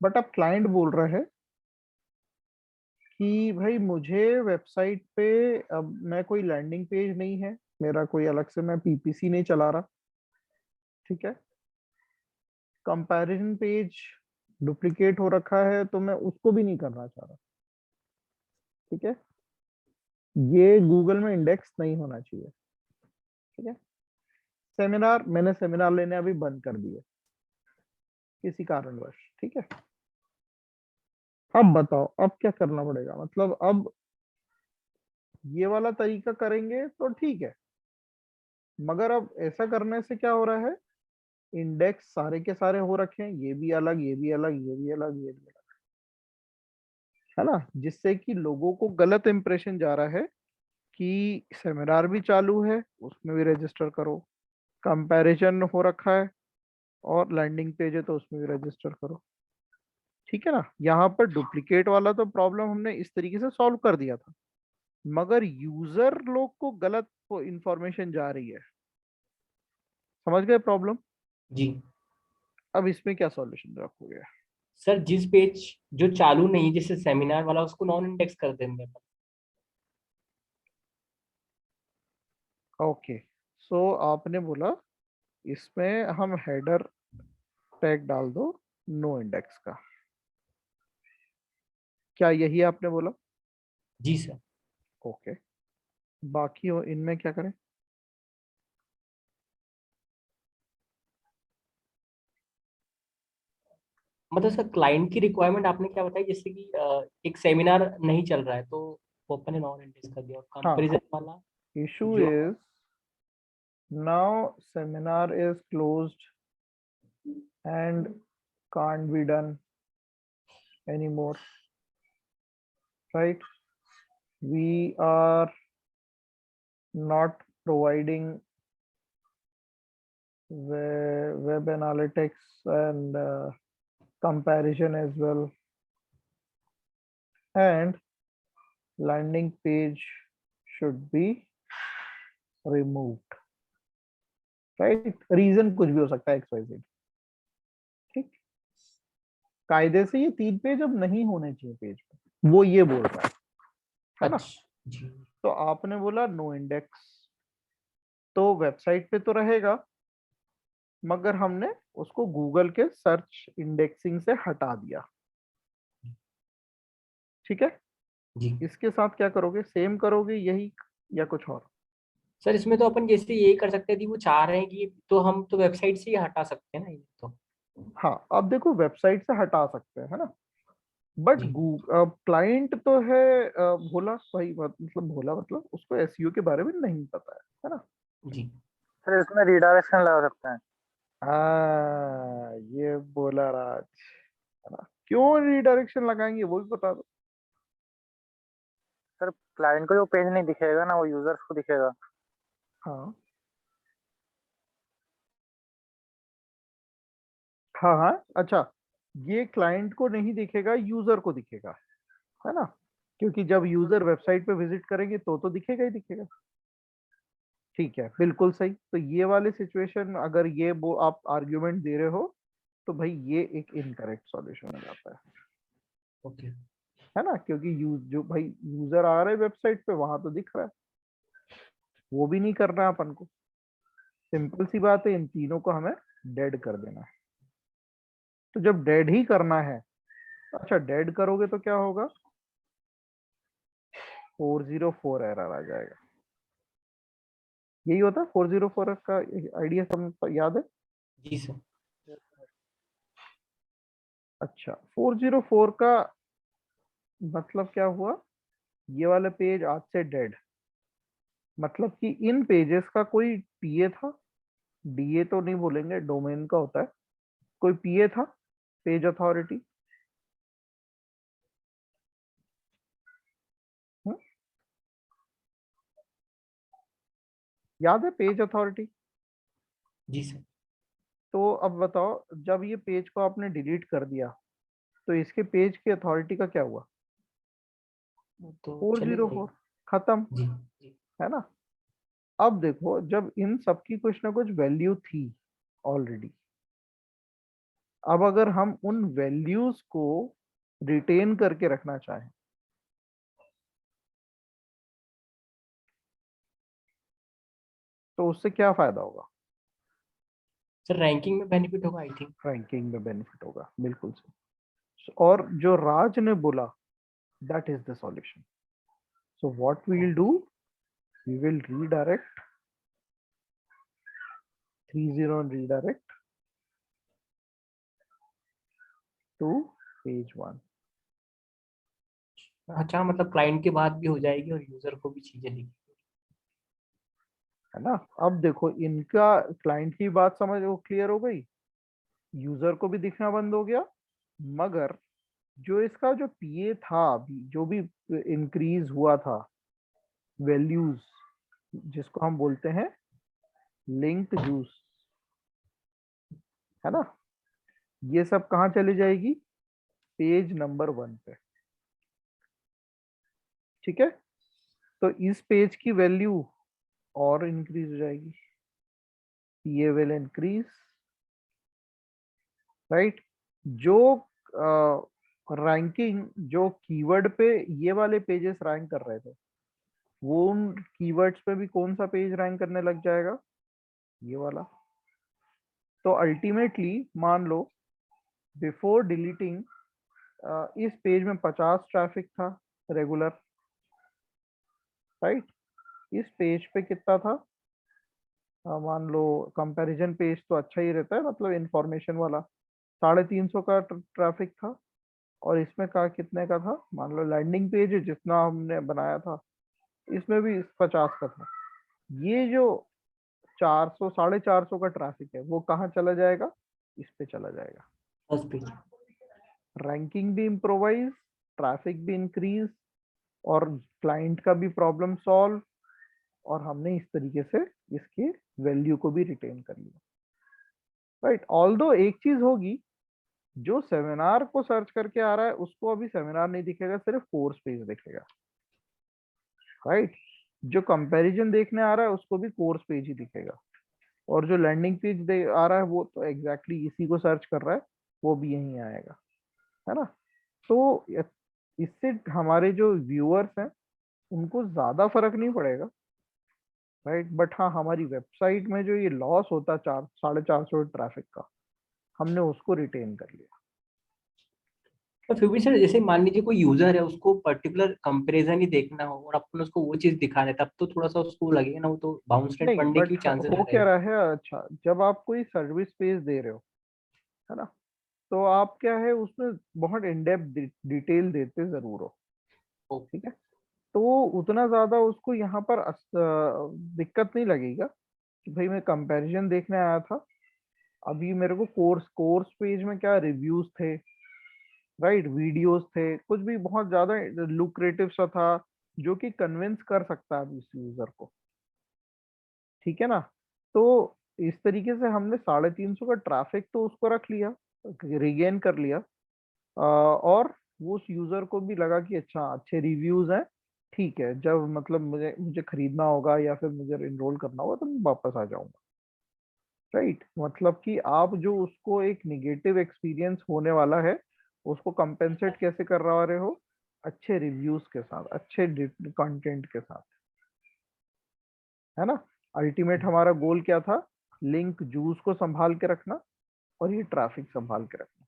Speaker 1: बट अब क्लाइंट बोल रहा है कि भाई मुझे वेबसाइट पे, अब मैं कोई लैंडिंग पेज नहीं है मेरा, कोई अलग से मैं पीपीसी नहीं चला रहा, ठीक है। कंपैरिजन पेज डुप्लीकेट हो रखा है, तो मैं उसको भी नहीं करना चाह रहा, ठीक है। ये गूगल में इंडेक्स नहीं होना चाहिए, ठीक है। सेमिनार, मैंने सेमिनार लेने अभी बंद कर दिए किसी कारणवश, ठीक है। अब बताओ, अब क्या करना पड़ेगा? मतलब अब ये वाला तरीका करेंगे तो ठीक है, मगर अब ऐसा करने से क्या हो रहा है, इंडेक्स सारे के सारे हो रखे हैं, ये भी अलग, ये भी अलग, ये भी अलग, ये भी अलग, है ना। जिससे कि लोगों को गलत इंप्रेशन जा रहा है कि सेमिनार भी चालू है, उसमें भी रजिस्टर करो, कंपैरिजन हो रखा है, और लैंडिंग पेज है तो उसमें भी रजिस्टर करो, ठीक है ना। यहाँ पर डुप्लीकेट वाला तो प्रॉब्लम हमने इस तरीके से सॉल्व कर दिया था, मगर यूजर लोग को गलत इंफॉर्मेशन जा रही है। समझ गए प्रॉब्लम?
Speaker 2: जी
Speaker 1: अब इसमें क्या सॉल्यूशन रखोगे?
Speaker 2: सर, जिस पेज जो चालू नहीं जैसे सेमिनार वाला उसको नॉन इंडेक्स कर देंगे अपन।
Speaker 1: ओके, सो आपने बोला इसमें हम हेडर टैग डाल दो नो इंडेक्स का, क्या यही आपने बोला?
Speaker 2: जी सर।
Speaker 1: ओके, बाकी इनमें क्या करें?
Speaker 2: मतलब सर क्लाइंट की रिक्वायरमेंट आपने क्या बताई, जैसे कि एक सेमिनार नहीं चल रहा है तो वो अपन ने नॉन इंडेक्स कर दिया, और
Speaker 1: हाँ,
Speaker 2: कंपेरिजन वाला
Speaker 1: इशू
Speaker 2: जो।
Speaker 1: Is now seminar is closed end can't be done anymore, right? We are not providing web analytics and comparison as well, and landing page should be removed, right? Reason कुछ भी हो सकता है, XYZ, ठीक। कायदे से ये 3 पेज अब नहीं होने चाहिए पेज पे, वो ये बोल रहा है ना।
Speaker 2: अच्छा जी।
Speaker 1: तो आपने बोला नो इंडेक्स, तो वेबसाइट पे तो रहेगा, मगर हमने उसको गूगल के सर्च इंडेक्सिंग से हटा दिया, ठीक है।
Speaker 2: जी
Speaker 1: इसके साथ क्या करोगे? सेम करोगे यही, या कुछ और?
Speaker 2: सर, इसमें तो अपन जैसे यही कर सकते थे, वो चाह रहे हैं कि तो हम तो वेबसाइट से ही हटा सकते हैं ना ये तो।
Speaker 1: हाँ, अब देखो, वेबसाइट से हटा सकते हैं, है ना। बट
Speaker 2: जी
Speaker 1: क्लाइंट तो है भोला भाई, मतलब भोला, मतलब उसको एसईओ के बारे में नहीं पता है ना।
Speaker 2: जी।
Speaker 3: सर इसमें रिडायरेक्शन लगा सकते हैं।
Speaker 1: ये बोला राज, है ना। क्यों रिडायरेक्शन लगाएंगे वो भी बता दो।
Speaker 3: सर क्लाइंट को जो पेज नहीं दिखेगा ना, वो यूजर्स को दिखेगा।
Speaker 1: हाँ, हाँ हाँ, अच्छा, ये क्लाइंट को नहीं दिखेगा, यूजर को दिखेगा, है ना, क्योंकि जब यूजर वेबसाइट पे विजिट करेंगे तो दिखेगा ही दिखेगा। ठीक है, बिल्कुल सही। तो ये वाले सिचुएशन अगर ये वो आप आर्ग्यूमेंट दे रहे हो तो भाई ये एक इनकरेक्ट सॉल्यूशन हो जाता
Speaker 2: ओके।
Speaker 1: है ना, क्योंकि जो भाई यूजर आ रहे हैं वेबसाइट पे वहां तो दिख रहा है, वो भी नहीं करना है अपन को। सिंपल सी बात है, इन तीनों को हमें डेड कर देना है। तो जब डेड ही करना है, अच्छा डेड करोगे तो क्या होगा, 404 एरर आ जाएगा। यही होता है 404 का आइडिया, सब याद है?
Speaker 2: जी सर।
Speaker 1: अच्छा, 404 का मतलब क्या हुआ, ये वाला पेज आज से डेड, मतलब कि इन पेजेस का कोई पीए था, डीए तो नहीं बोलेंगे, डोमेन का होता है, कोई पीए था, पेज अथॉरिटी। याद है पेज अथॉरिटी?
Speaker 2: जी सर।
Speaker 1: तो अब बताओ, जब ये पेज को आपने डिलीट कर दिया तो इसके पेज की अथॉरिटी का क्या हुआ,
Speaker 2: वो तो चली
Speaker 1: 404,
Speaker 2: जाएगी।
Speaker 1: खत्म,
Speaker 2: जी जी।
Speaker 1: है ना। अब देखो, जब इन सबकी कुछ ना कुछ वैल्यू थी ऑलरेडी, अब अगर हम उन वैल्यूज को रिटेन करके रखना चाहें तो उससे क्या फायदा होगा,
Speaker 2: सर रैंकिंग में बेनिफिट होगा आई थिंक।
Speaker 1: रैंकिंग में बेनिफिट होगा, बिल्कुल सही। और जो राज ने बोला, that is the solution. So what we will do, we will redirect 30 redirect to page 1,
Speaker 2: अच्छा, मतलब क्लाइंट के बाद भी हो जाएगी और यूजर को भी चीजें दिखेगी।
Speaker 1: है ना। अब देखो, इनका क्लाइंट की बात समझ वो क्लियर हो गई, यूजर को भी दिखना बंद हो गया, मगर जो इसका जो पीए था अभी, जो भी इंक्रीज हुआ था वैल्यूज, जिसको हम बोलते हैं लिंक्ड जूस, है ना, ये सब कहाँ चली जाएगी, पेज नंबर 1 पे। ठीक है, तो इस पेज की वैल्यू और इंक्रीज हो जाएगी, पीए विल इंक्रीज, राइट। जो रैंकिंग, जो कीवर्ड पे ये वाले पेजेस रैंक कर रहे थे, वो उन कीवर्ड्स पे भी कौन सा पेज रैंक करने लग जाएगा, ये वाला। तो अल्टीमेटली मान लो, बिफोर डिलीटिंग इस पेज में 50 ट्रैफिक था रेगुलर, राइट। इस पेज पे कितना था, मान लो कंपैरिजन पेज तो अच्छा ही रहता है, मतलब इंफॉर्मेशन वाला 350 का ट्रैफिक था, और इसमें का कितने का था, मान लो लैंडिंग पेज जितना हमने बनाया था इसमें भी 50 का था। ये जो 400 450 का ट्रैफिक है वो कहाँ चला जाएगा, इस पे चला जाएगा।
Speaker 2: First page.
Speaker 1: रैंकिंग भी इम्प्रोवाइज, ट्रैफिक भी इंक्रीज, और क्लाइंट का भी प्रॉब्लम सॉल्व, और हमने इस तरीके से इसके वैल्यू को भी रिटेन कर लिया, राइट। ऑल्दो एक चीज होगी, जो सेमिनार को सर्च करके आ रहा है उसको अभी सेमिनार नहीं दिखेगा, सिर्फ कोर्स पेज दिखेगा, राइट। जो कंपैरिजन देखने आ रहा है उसको भी कोर्स पेज ही दिखेगा, और जो लैंडिंग पेज आ रहा है वो तो एग्जैक्टली इसी को सर्च कर रहा है, वो भी यहीं आएगा, है ना। तो इससे हमारे जो व्यूअर्स हैं उनको ज्यादा फर्क नहीं पड़ेगा, राइट। बट हाँ, हमारी वेबसाइट में जो ये लॉस होता है 400-450 ट्रैफिक का, हमने उसको रिटेन कर लिया।
Speaker 2: तो फिर भी सर, जैसे मान लीजिए कोई यूजर है, उसको पर्टिकुलर कंपैरिजन ही देखना हो और अपन उसको वो चीज दिखा रहे, तब तो थोड़ा सा उसको लगेगा ना, वो तो बाउंस रेट
Speaker 1: नहीं,
Speaker 2: पड़ने की
Speaker 1: बट
Speaker 2: भी चांसेस
Speaker 1: हो क्या
Speaker 2: रहेगा।
Speaker 1: रहा है, अच्छा जब आप कोई सर्विस पेज दे रहे हो, है ना, तो आप क्या है उसमें बहुत इन डेप्थ डिटेल देते जरूर हो,
Speaker 2: ओ,
Speaker 1: ठीक है। तो उतना ज्यादा उसको यहाँ पर दिक्कत नहीं लगेगा कि भाई मैं कंपैरिजन देखने आया था, अभी मेरे को कोर्स कोर्स पेज में क्या रिव्यूज थे, राइट, वीडियोस थे, कुछ भी बहुत ज्यादा लुक्रेटिव सा था जो कि कन्विंस कर सकता है अब इस यूजर को, ठीक है ना। तो इस तरीके से हमने 350 का ट्रैफिक तो उसको रख लिया, रिगेन कर लिया, और वो उस यूजर को भी लगा कि अच्छा अच्छे रिव्यूज हैं, ठीक है, जब मतलब मुझे मुझे खरीदना होगा या फिर मुझे एनरोल करना होगा तो मैं वापस आ जाऊंगा। राइट, मतलब कि आप जो उसको एक निगेटिव एक्सपीरियंस होने वाला है उसको कंपेंसेट कैसे कर रहे हो, अच्छे रिव्यूज के साथ, अच्छे कंटेंट के साथ, है ना। अल्टीमेट हमारा गोल क्या था, लिंक जूस को संभाल के रखना और ये ट्रैफिक संभाल के रखना।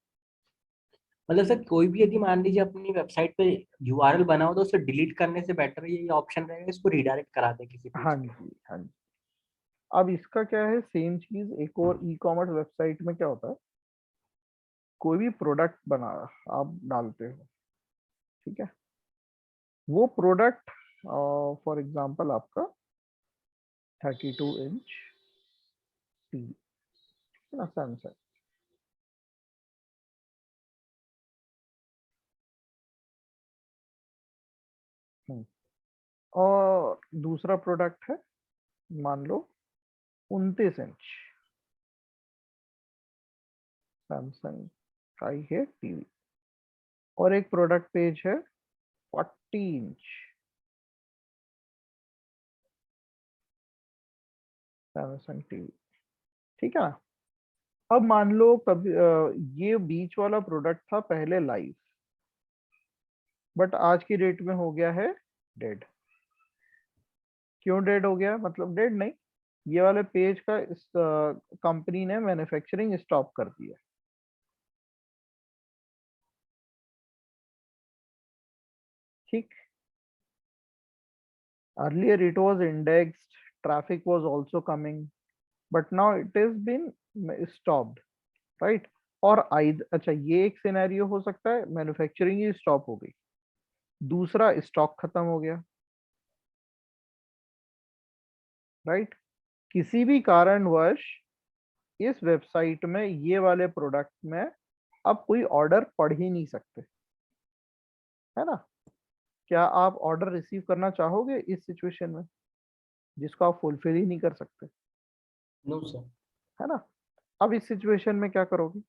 Speaker 2: मतलब सर कोई भी यदि मान लीजिए अपनी वेबसाइट पे यूआरएल बना हो तो उसे डिलीट करने से बेटर ये ऑप्शन रहेगा, इसको रिडायरेक्ट करा दे किसी पेज
Speaker 1: हाँ
Speaker 2: पे।
Speaker 1: जी, हाँ जी। अब इसका क्या है, सेम चीज एक और ई कॉमर्स वेबसाइट में क्या होता है, कोई भी प्रोडक्ट बना आप डालते हो, ठीक है, वो प्रोडक्ट फॉर एग्जांपल आपका 32 इंच टीवी, ना सैमसंग, और दूसरा प्रोडक्ट है मान लो 29 इंच सैमसंग का ही है टीवी, और एक प्रोडक्ट पेज है 40 इंच सैमसंग टीवी, ठीक है ना। अब मान लो कभी ये बीच वाला प्रोडक्ट था पहले लाइव, बट आज की डेट में हो गया है डेड। क्यों डेड हो गया, मतलब डेड नहीं, ये वाले पेज का इस कंपनी ने मैन्युफैक्चरिंग स्टॉप कर दिया, ठीक। Earlier it was indexed, traffic was also coming, but now it is been stopped, right. और अच्छा ये एक सिनेरियो हो सकता है, मैन्युफैक्चरिंग ही स्टॉप हो गई, दूसरा स्टॉक खत्म हो गया, राइट। किसी भी कारणवश इस वेबसाइट में ये वाले प्रोडक्ट में अब कोई ऑर्डर पढ़ ही नहीं सकते, है ना। क्या आप ऑर्डर रिसीव करना चाहोगे इस सिचुएशन में जिसको आप फुलफिल ही नहीं कर सकते,
Speaker 2: नो सर।
Speaker 1: है ना। अब इस सिचुएशन में क्या करोगे,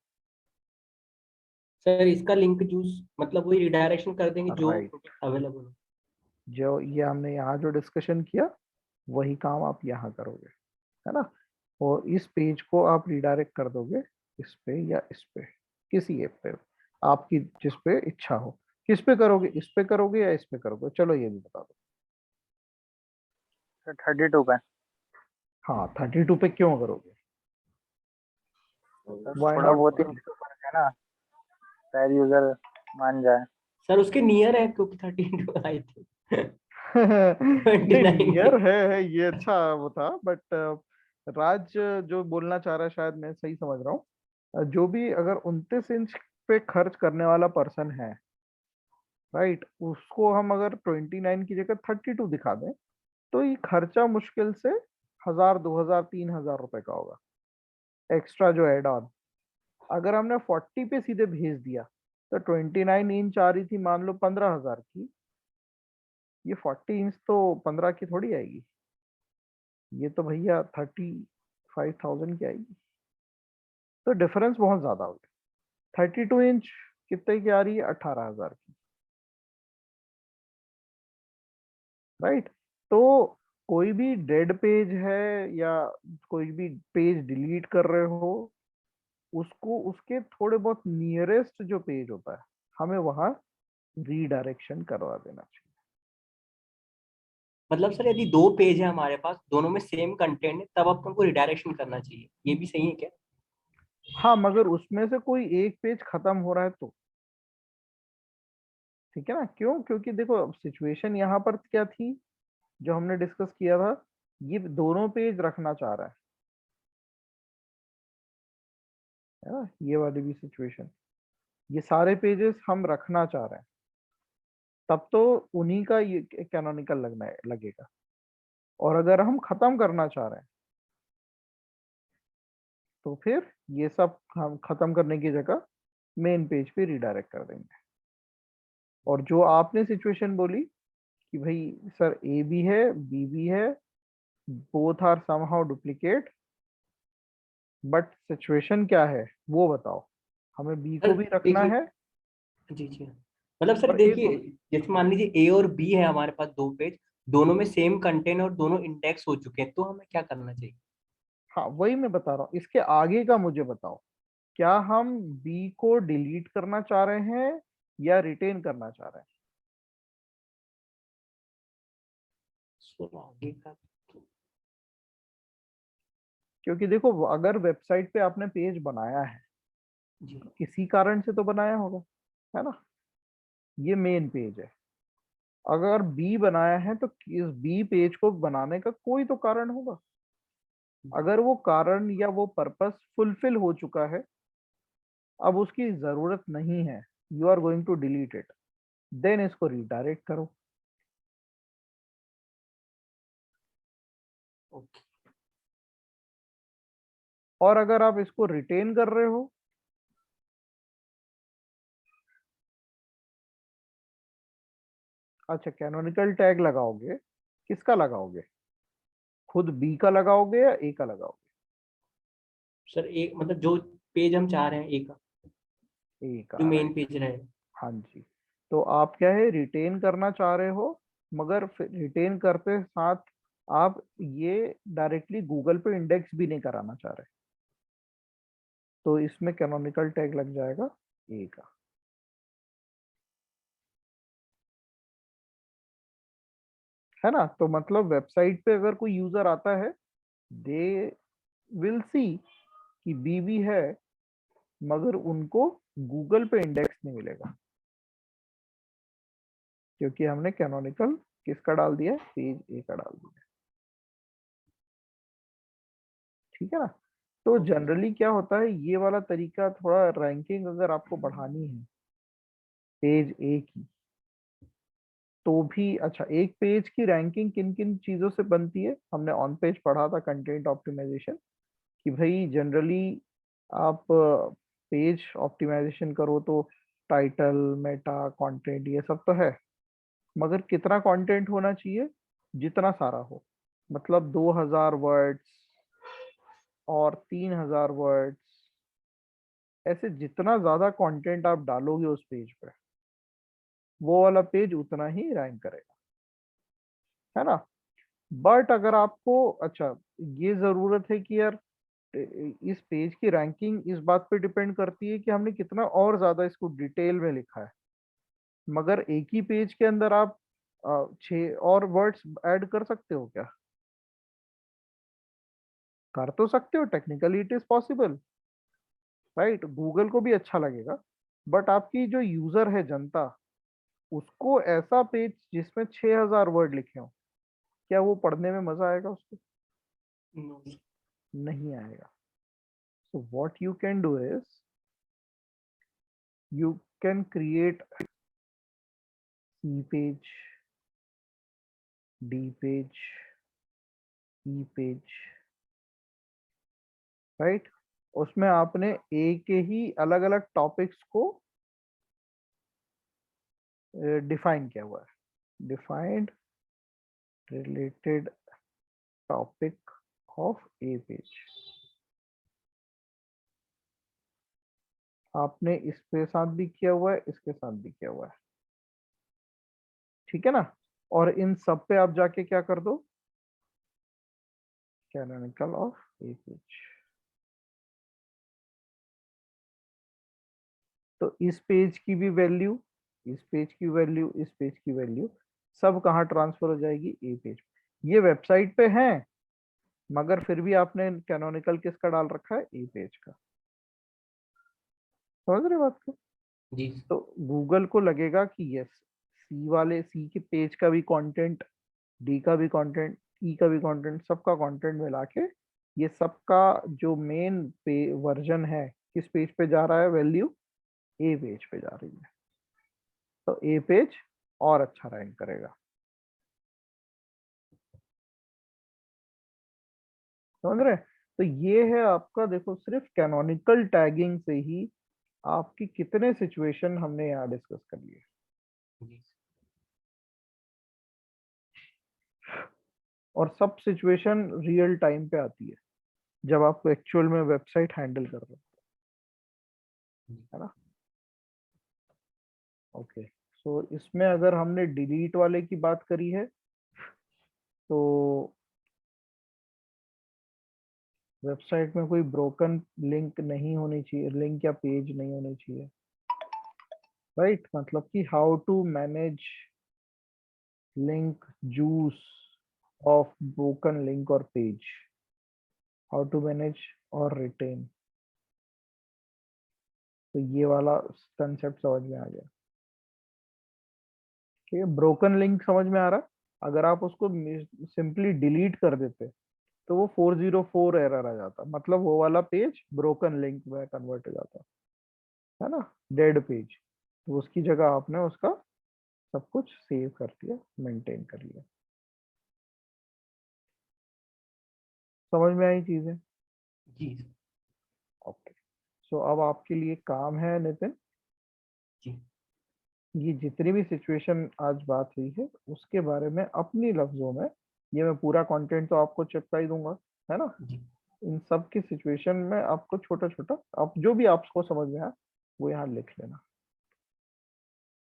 Speaker 2: सर इसका लिंक जूस मतलब वही रिडायरेक्शन कर देंगे जो
Speaker 1: राइट,
Speaker 2: अवेलेबल हो।
Speaker 1: जो ये हमने यहाँ जो डिस्कशन किया वही काम आप यहाँ करोगे, है ना। और इस पेज को आप रिडायरेक्ट कर दोगे इस पे या इस पे, किसी ऐप पे, आपकी जिस पे इच्छा हो। किस पे करोगे, इस पे करोगे या इस पे करोगे, चलो ये भी बता दो।
Speaker 3: 32 पे।
Speaker 1: हाँ 32 पे क्यों करोगे, वाई
Speaker 3: थोड़ा
Speaker 1: नॉट
Speaker 3: बहुत ही
Speaker 1: 40?
Speaker 3: तो फर्क है ना, शायद यूजर मान जाए।
Speaker 2: सर उसके नियर है क्योंकि 32 आई थी।
Speaker 1: नहीं
Speaker 2: 29
Speaker 1: नियर है ये अच्छा वो था, बट राज जो बोलना चाह रहा है शायद मैं सही समझ रहा हूँ, जो भी अगर 29 इंच पे खर्च करने वाला पर्सन है, राइट, उसको हम अगर 29 की जगह 32 दिखा दें तो ये खर्चा मुश्किल से 1000 2000 3000 रुपए का होगा, एक्स्ट्रा जो एड ऑन। अगर हमने 40 पे सीधे भेज दिया तो 29 इंच आ रही थी मान लो 15,000 की, ये 40 इंच तो 15 की थोड़ी आएगी, ये तो भैया 35,000 की आएगी। तो डिफरेंस बहुत ज्यादा हो गया। 32 इंच कितने की आ रही है, 18,000 की, राइट। तो कोई भी डेड पेज है या कोई भी पेज डिलीट कर रहे हो, उसको उसके थोड़े बहुत नियरेस्ट जो पेज होता है हमें वहां रीडायरेक्शन करवा देना चाहिए।
Speaker 2: मतलब सर यदि दो पेज है हमारे पास, दोनों में सेम कंटेंट है, तब अपन को रिडायरेक्शन करना चाहिए, ये भी सही है क्या?
Speaker 1: हाँ मगर उसमें से कोई एक पेज खत्म हो रहा है तो ठीक है ना, क्यों, क्योंकि देखो अब सिचुएशन यहाँ पर क्या थी जो हमने डिस्कस किया था, ये दोनों पेज रखना चाह रहा है ना, ये वाली भी सिचुएशन, ये सारे पेजेस हम रखना चाह रहे हैं, तब तो उन्हीं का ये कैनोनिकल लगेगा। और अगर हम खत्म करना चाह रहे हैं तो फिर ये सब हम खत्म करने की जगह मेन पेज पे रिडायरेक्ट कर देंगे। और जो आपने सिचुएशन बोली कि भाई सर ए भी है बी भी है, both are somehow duplicate, but situation क्या है वो बताओ, हमें बी को
Speaker 2: सर
Speaker 1: भी रखना
Speaker 2: देखिए,
Speaker 1: है
Speaker 2: जी जी, मतलब सर
Speaker 1: और ए को
Speaker 2: देखिए,
Speaker 1: भी।
Speaker 2: जैसे मान लीजिए ए और बी है हमारे पास दो पेज, दोनों में सेम कंटेंट और दोनों इंडेक्स हो चुके हैं, तो हमें क्या करना चाहिए?
Speaker 1: हाँ वही मैं बता रहा हूँ, इसके आगे का मुझे बताओ, क्या हम बी को डिलीट करना चाह रहे हैं या रिटेन करना चाह रहे हैं?
Speaker 2: सर आगे का
Speaker 1: क्योंकि देखो अगर वेबसाइट पे आपने पेज बनाया है
Speaker 2: जी,
Speaker 1: तो किसी कारण से तो बनाया होगा, है ना? ये मेन पेज है। अगर बी बनाया है तो इस बी पेज को बनाने का कोई तो कारण होगा। अगर वो कारण या वो पर्पस फुलफिल हो चुका है, अब उसकी जरूरत नहीं है, you are going to delete it, then इसको रिडायरेक्ट करो।
Speaker 2: ओके।
Speaker 1: और अगर आप इसको रिटेन कर रहे हो, अच्छा कैनोनिकल टैग लगाओगे, किसका लगाओगे? खुद बी का लगाओगे या ए का लगाओगे?
Speaker 2: सर एक मतलब जो पेज हम चाह रहे हैं ए का,
Speaker 1: ए का,
Speaker 2: जो मेन
Speaker 1: राइट।
Speaker 2: पेज रहे।
Speaker 1: हाँ जी। तो आप क्या है, रिटेन करना चाह रहे हो, मगर रिटेन करते साथ आप ये डायरेक्टली गूगल पे इंडेक्स भी नहीं कराना चाह रहे, तो इसमें कैनोनिकल टैग लग जाएगा ए का। है ना? तो मतलब वेबसाइट पे अगर कोई यूजर आता है, दे विल सी कि बी है, मगर उनको गूगल पे इंडेक्स नहीं मिलेगा, क्योंकि हमने कैनोनिकल किसका डाल दिया है, पेज ए का डाल दिया है। ठीक है ना? तो
Speaker 2: ओके।
Speaker 1: जनरली क्या होता है, ये वाला तरीका थोड़ा, रैंकिंग अगर आपको बढ़ानी है पेज ए की, तो भी अच्छा, एक पेज की रैंकिंग किन किन चीजों से बनती है, हमने ऑन पेज पढ़ा था, कंटेंट ऑप्टिमाइजेशन, कि भाई जनरली आप पेज ऑप्टिमाइजेशन करो तो टाइटल, मेटा, कंटेंट, ये सब तो है, मगर कितना कंटेंट होना चाहिए? जितना सारा हो, मतलब 2000 वर्ड्स और 3000 वर्ड्स, ऐसे जितना ज्यादा कंटेंट आप डालोगे उस पेज पे, वो वाला पेज उतना ही रैंक करेगा, है ना? बट अगर आपको, अच्छा, ये जरूरत है कि यार इस पेज की रैंकिंग इस बात पे डिपेंड करती है कि हमने कितना और ज्यादा इसको डिटेल में लिखा है, मगर एक ही पेज के अंदर आप 6 और वर्ड्स ऐड कर सकते हो क्या? कर तो सकते हो, technically it is possible, right? Google को भी अच्छा लगेगा, बट आपकी जो यूजर है, जनता, उसको ऐसा पेज जिसमें 6000 वर्ड लिखे हो, क्या वो पढ़ने में मजा आएगा उसको?
Speaker 2: नो।
Speaker 1: नहीं आएगा। So what you can do is, you can create C page, D page, E page, right? उसमें आपने ए के ही अलग अलग टॉपिक्स को डिफाइन किया हुआ है, defined related topic of A page. आपने इसके साथ भी किया हुआ है, इसके साथ भी किया हुआ है, ठीक है ना? और इन सब पे आप जाके क्या कर दो, कैनोनिकल ऑफ ए पेज। तो इस पेज की भी वैल्यू, इस पेज की वैल्यू, इस पेज की वैल्यू, सब कहाँ ट्रांसफर हो जाएगी, ए पेज। ये वेबसाइट पे है, मगर फिर भी आपने कैनोनिकल किसका डाल रखा है, ए पेज का। समझ रहे बात को?
Speaker 2: जी।
Speaker 1: तो गूगल को लगेगा कि यस, सी वाले, सी के पेज का भी कंटेंट, डी का भी कंटेंट, ई का भी कंटेंट, सबका कंटेंट मिला के, ये सबका जो मेन पे वर्जन है, किस पेज पे जा रहा है, वैल्यू ए पेज पे जा रही है, तो ए पेज और अच्छा रैंक करेगा। समझ रहे? तो ये है आपका, देखो सिर्फ कैनोनिकल टैगिंग से ही आपकी कितने सिचुएशन हमने यहाँ डिस्कस कर लिए,
Speaker 2: जी।
Speaker 1: और सब सिचुएशन रियल टाइम पे आती है जब आपको एक्चुअल में वेबसाइट हैंडल कर रहे हो। है ना। ओके, सो इसमें अगर हमने डिलीट वाले की बात करी है तो वेबसाइट में कोई ब्रोकन लिंक नहीं होनी चाहिए, लिंक या पेज नहीं होनी चाहिए, राइट। मतलब कि how to manage link juice of broken link और पेज, हाउ टू मैनेज और रिटेन। तो ये वाला कंसेप्ट समझ में आ गया। ठीक है, ब्रोकन लिंक समझ में आ रहा है। अगर आप उसको सिंपली डिलीट कर देते तो वो 404 एरर आ जाता, मतलब वो वाला पेज ब्रोकन लिंक में कन्वर्ट हो जाता, है ना, डेड पेज। तो उसकी जगह आपने उसका सब कुछ सेव कर दिया, मेंटेन कर लिया। समझ में आई चीजें।
Speaker 2: जी
Speaker 1: ओके, सो अब आपके लिए काम है नितिन,
Speaker 2: जी
Speaker 1: ये जितनी भी सिचुएशन आज बात हुई है उसके बारे में अपनी लफ्जों में, ये मैं पूरा कंटेंट तो आपको चिपका ही दूंगा, है ना।
Speaker 2: जी
Speaker 1: इन सब की सिचुएशन में आपको छोटा छोटा, आप जो भी आपको समझ में आए वो यहाँ लिख लेना,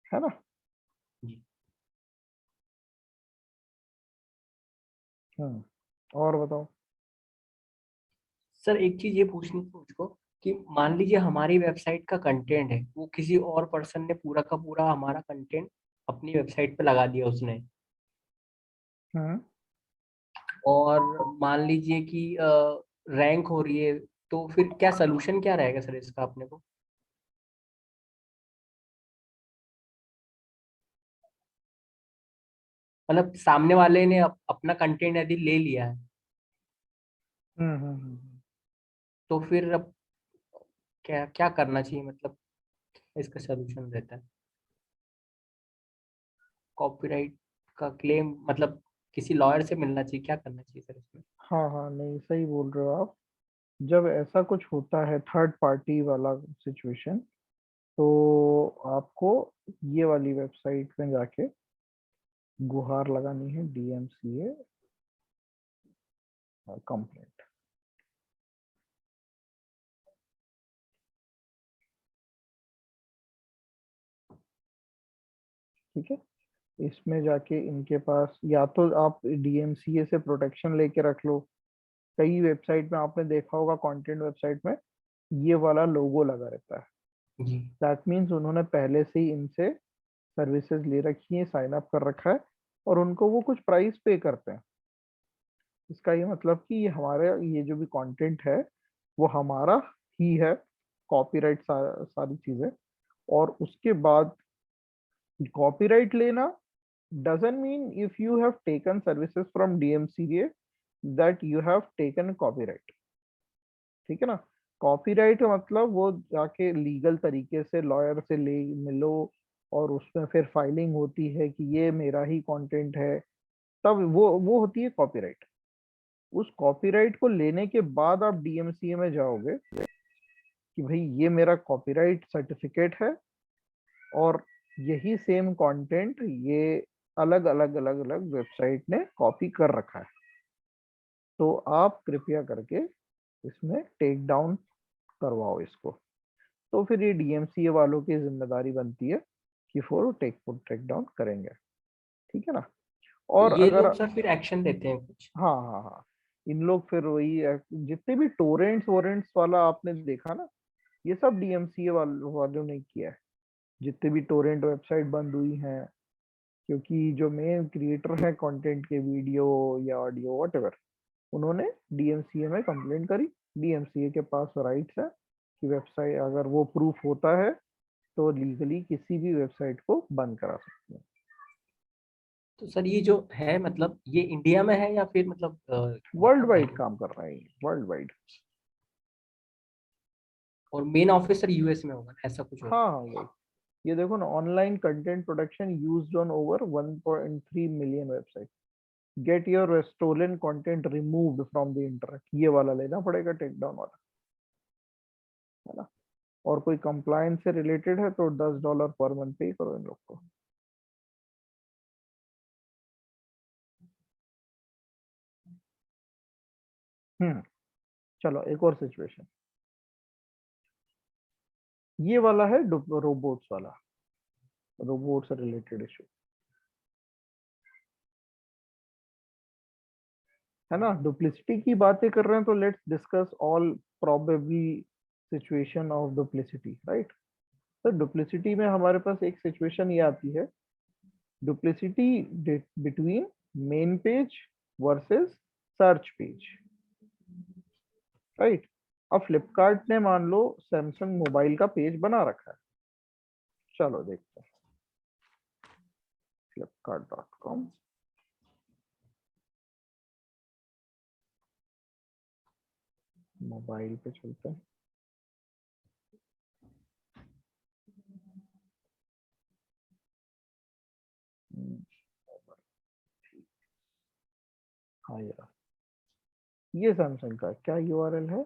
Speaker 1: है ना।
Speaker 2: जी।
Speaker 1: और बताओ।
Speaker 2: सर एक चीज ये पूछनी थी मुझको कि मान लीजिए हमारी वेबसाइट का कंटेंट है, वो किसी और पर्सन ने पूरा का पूरा हमारा कंटेंट अपनी वेबसाइट पे लगा दिया उसने,
Speaker 1: हम्म
Speaker 2: और मान लीजिए कि रैंक हो रही है, तो फिर क्या सोल्यूशन क्या रहेगा सर इसका अपने को? मतलब सामने वाले ने अपना कंटेंट यदि ले लिया है, तो फिर अब क्या क्या करना चाहिए, मतलब इसका सोल्यूशन रहता है? कॉपीराइट का क्लेम मतलब किसी लॉयर से मिलना चाहिए, क्या करना चाहिए सर इसमें?
Speaker 1: हाँ हाँ, नहीं सही बोल रहे हो आप। जब ऐसा कुछ होता है थर्ड पार्टी वाला सिचुएशन, तो आपको ये वाली वेबसाइट में जाके गुहार लगानी है, DMCA कंप्लेंट। ठीक है, इसमें जाके इनके पास या तो आप DMCA से प्रोटेक्शन लेके रख लो। कई वेबसाइट में आपने देखा होगा, कंटेंट वेबसाइट में ये वाला लोगो लगा रहता है।
Speaker 2: जी
Speaker 1: दैट मीन्स उन्होंने पहले से ही इनसे सर्विसेज ले रखी है, साइन अप कर रखा है, और उनको वो कुछ प्राइस पे करते हैं। इसका ये मतलब कि ये हमारे, ये जो भी कंटेंट है वो हमारा ही है, कॉपीराइट सारी चीजें। और उसके बाद कॉपीराइट लेना doesn't mean if you have taken services from DMCA that you have taken copyright। ठीक है ना। कॉपीराइट का मतलब वो जाके लीगल तरीके से लॉयर से ले मिलो, और उसमें फिर फाइलिंग होती है कि ये मेरा ही कंटेंट है, तब वो होती है कॉपीराइट। उस कॉपीराइट को लेने के बाद आप DMCA में जाओगे कि भाई ये मेरा कॉपीराइट सर्टिफिकेट है, और यही सेम कंटेंट ये अलग अलग अलग अलग वेबसाइट ने कॉपी कर रखा है, तो आप कृपया करके इसमें टेक डाउन करवाओ इसको। तो फिर ये DMCA वालों की जिम्मेदारी बनती है कि वो टेक डाउन करेंगे। ठीक है ना।
Speaker 2: तो
Speaker 1: और
Speaker 2: ये
Speaker 1: अगर,
Speaker 2: लोग सर फिर एक्शन लेते हैं कुछ?
Speaker 1: हाँ हाँ हाँ, इन लोग फिर वही जितने भी टोरेंट्स वोरेंट्स वाला आपने देखा ना, ये सब DMCA वालों ने किया है। जितने भी टोरेंट वेबसाइट बंद हुई हैं, क्योंकि जो मेन क्रिएटर है कंटेंट के, वीडियो या ऑडियो वॉटेवर, उन्होंने DMCA में कंप्लेंट करी। DMCA के पास राइट्स है कि वेबसाइट अगर वो प्रूफ होता है तो लीगली किसी भी वेबसाइट को बंद करा सकते हैं।
Speaker 2: तो सर ये जो है मतलब ये इंडिया में है या फिर मतलब
Speaker 1: वर्ल्ड
Speaker 2: बाहर
Speaker 1: वाइड
Speaker 2: कहीं?
Speaker 1: काम कर रहा है, वर्ल्ड वाइड।
Speaker 2: और मेन ऑफिस सर यूएस में होगा, ऐसा कुछ होगा?
Speaker 1: हाँ हाँ, ये देखो ना, online content production used on over 1.3 million website, get your stolen content removed from the internet, ये वाला लेना पड़ेगा टेक डाउन वाला, है ना। और कोई कंप्लायंस से रिलेटेड है तो $10 पर मंथ पे करो इन लोग को। चलो एक और सिचुएशन। ये वाला है रोबोट्स वाला, रोबोट से रिलेटेड इशू है ना। डुप्लिसिटी की बातें कर रहे हैं तो let's discuss all probably situation of duplicity, right. तो डुप्लिसिटी में हमारे पास एक सिचुएशन ये आती है, duplicity between main page versus search page, right. अब फ्लिपकार्ट ने मान लो सैमसंग मोबाइल का पेज बना रखा है, चलो देखते हैं flipkart.com। मोबाइल पे चलते हैं, हाँ यार, ये सैमसंग का क्या यूआरएल है।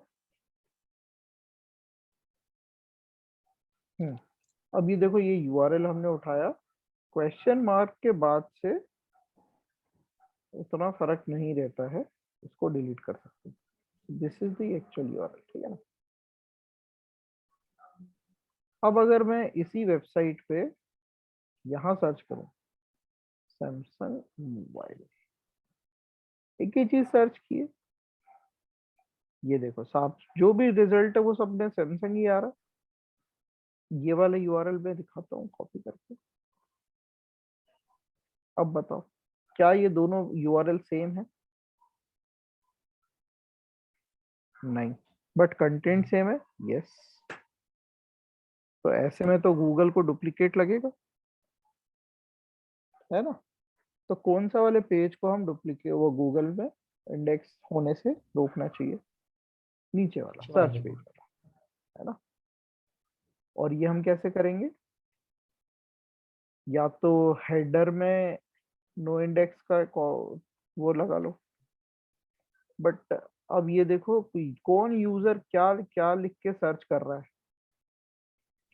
Speaker 1: अब ये देखो, ये यूआरएल हमने उठाया, क्वेश्चन मार्क के बाद से उतना फर्क नहीं रहता है, इसको डिलीट कर सकते हैं। This is the actual URL, ठीक है ना। अब अगर मैं इसी वेबसाइट पे यहाँ सर्च करूँ सैमसंग मोबाइल, एक ही चीज सर्च की है, ये देखो साफ जो भी रिजल्ट है वो सब में सैमसंग ही आ रहा है। ये वाला यूआरएल मैं दिखाता हूँ कॉपी करके। अब बताओ क्या ये दोनों यूआरएल सेम है? नहीं, बट कंटेंट सेम है, यस। तो ऐसे में तो गूगल को डुप्लीकेट लगेगा, है ना। तो कौन सा वाले पेज को हम डुप्लीकेट वो गूगल में इंडेक्स होने से रोकना चाहिए? नीचे वाला सर्च पेज वाला, है ना। और ये हम कैसे करेंगे? या तो हेडर में नो इंडेक्स का वो लगा लो, बट अब ये देखो कौन यूजर क्या क्या लिख के सर्च कर रहा है,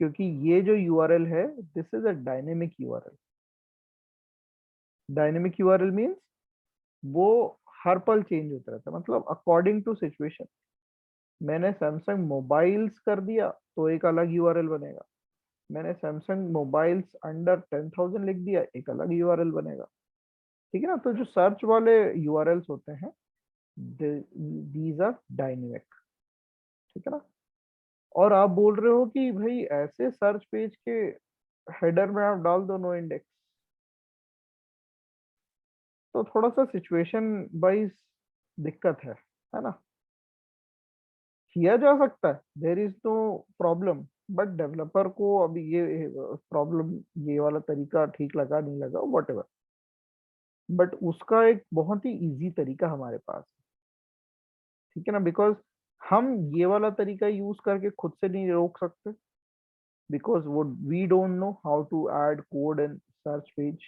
Speaker 1: क्योंकि ये जो यूआरएल है this is a dynamic URL. Dynamic URL means वो हर पल चेंज होता रहता है, मतलब अकॉर्डिंग टू सिचुएशन। मैंने सैमसंग मोबाइल्स कर दिया तो एक अलग यूआरएल बनेगा, मैंने सैमसंग मोबाइल्स अंडर 10,000 लिख दिया एक अलग यूआरएल बनेगा, ठीक है ना। तो जो सर्च वाले यूआरएल्स होते हैं दीज आर डायनेमिक, ठीक है ना। और आप बोल रहे हो कि भाई ऐसे सर्च पेज के हेडर में आप डाल दो नो इंडेक्स, तो थोड़ा सा सिचुएशन वाइज दिक्कत है ना। किया जा सकता है, there is no problem, but developer को अभी ये प्रॉब्लम, ये वाला तरीका ठीक लगा नहीं लगा वॉट एवर, बट उसका एक बहुत ही इजी तरीका हमारे पास है, ठीक है ना। बिकॉज हम ये वाला तरीका यूज करके खुद से नहीं रोक सकते, because what we don't know how to add code and search page.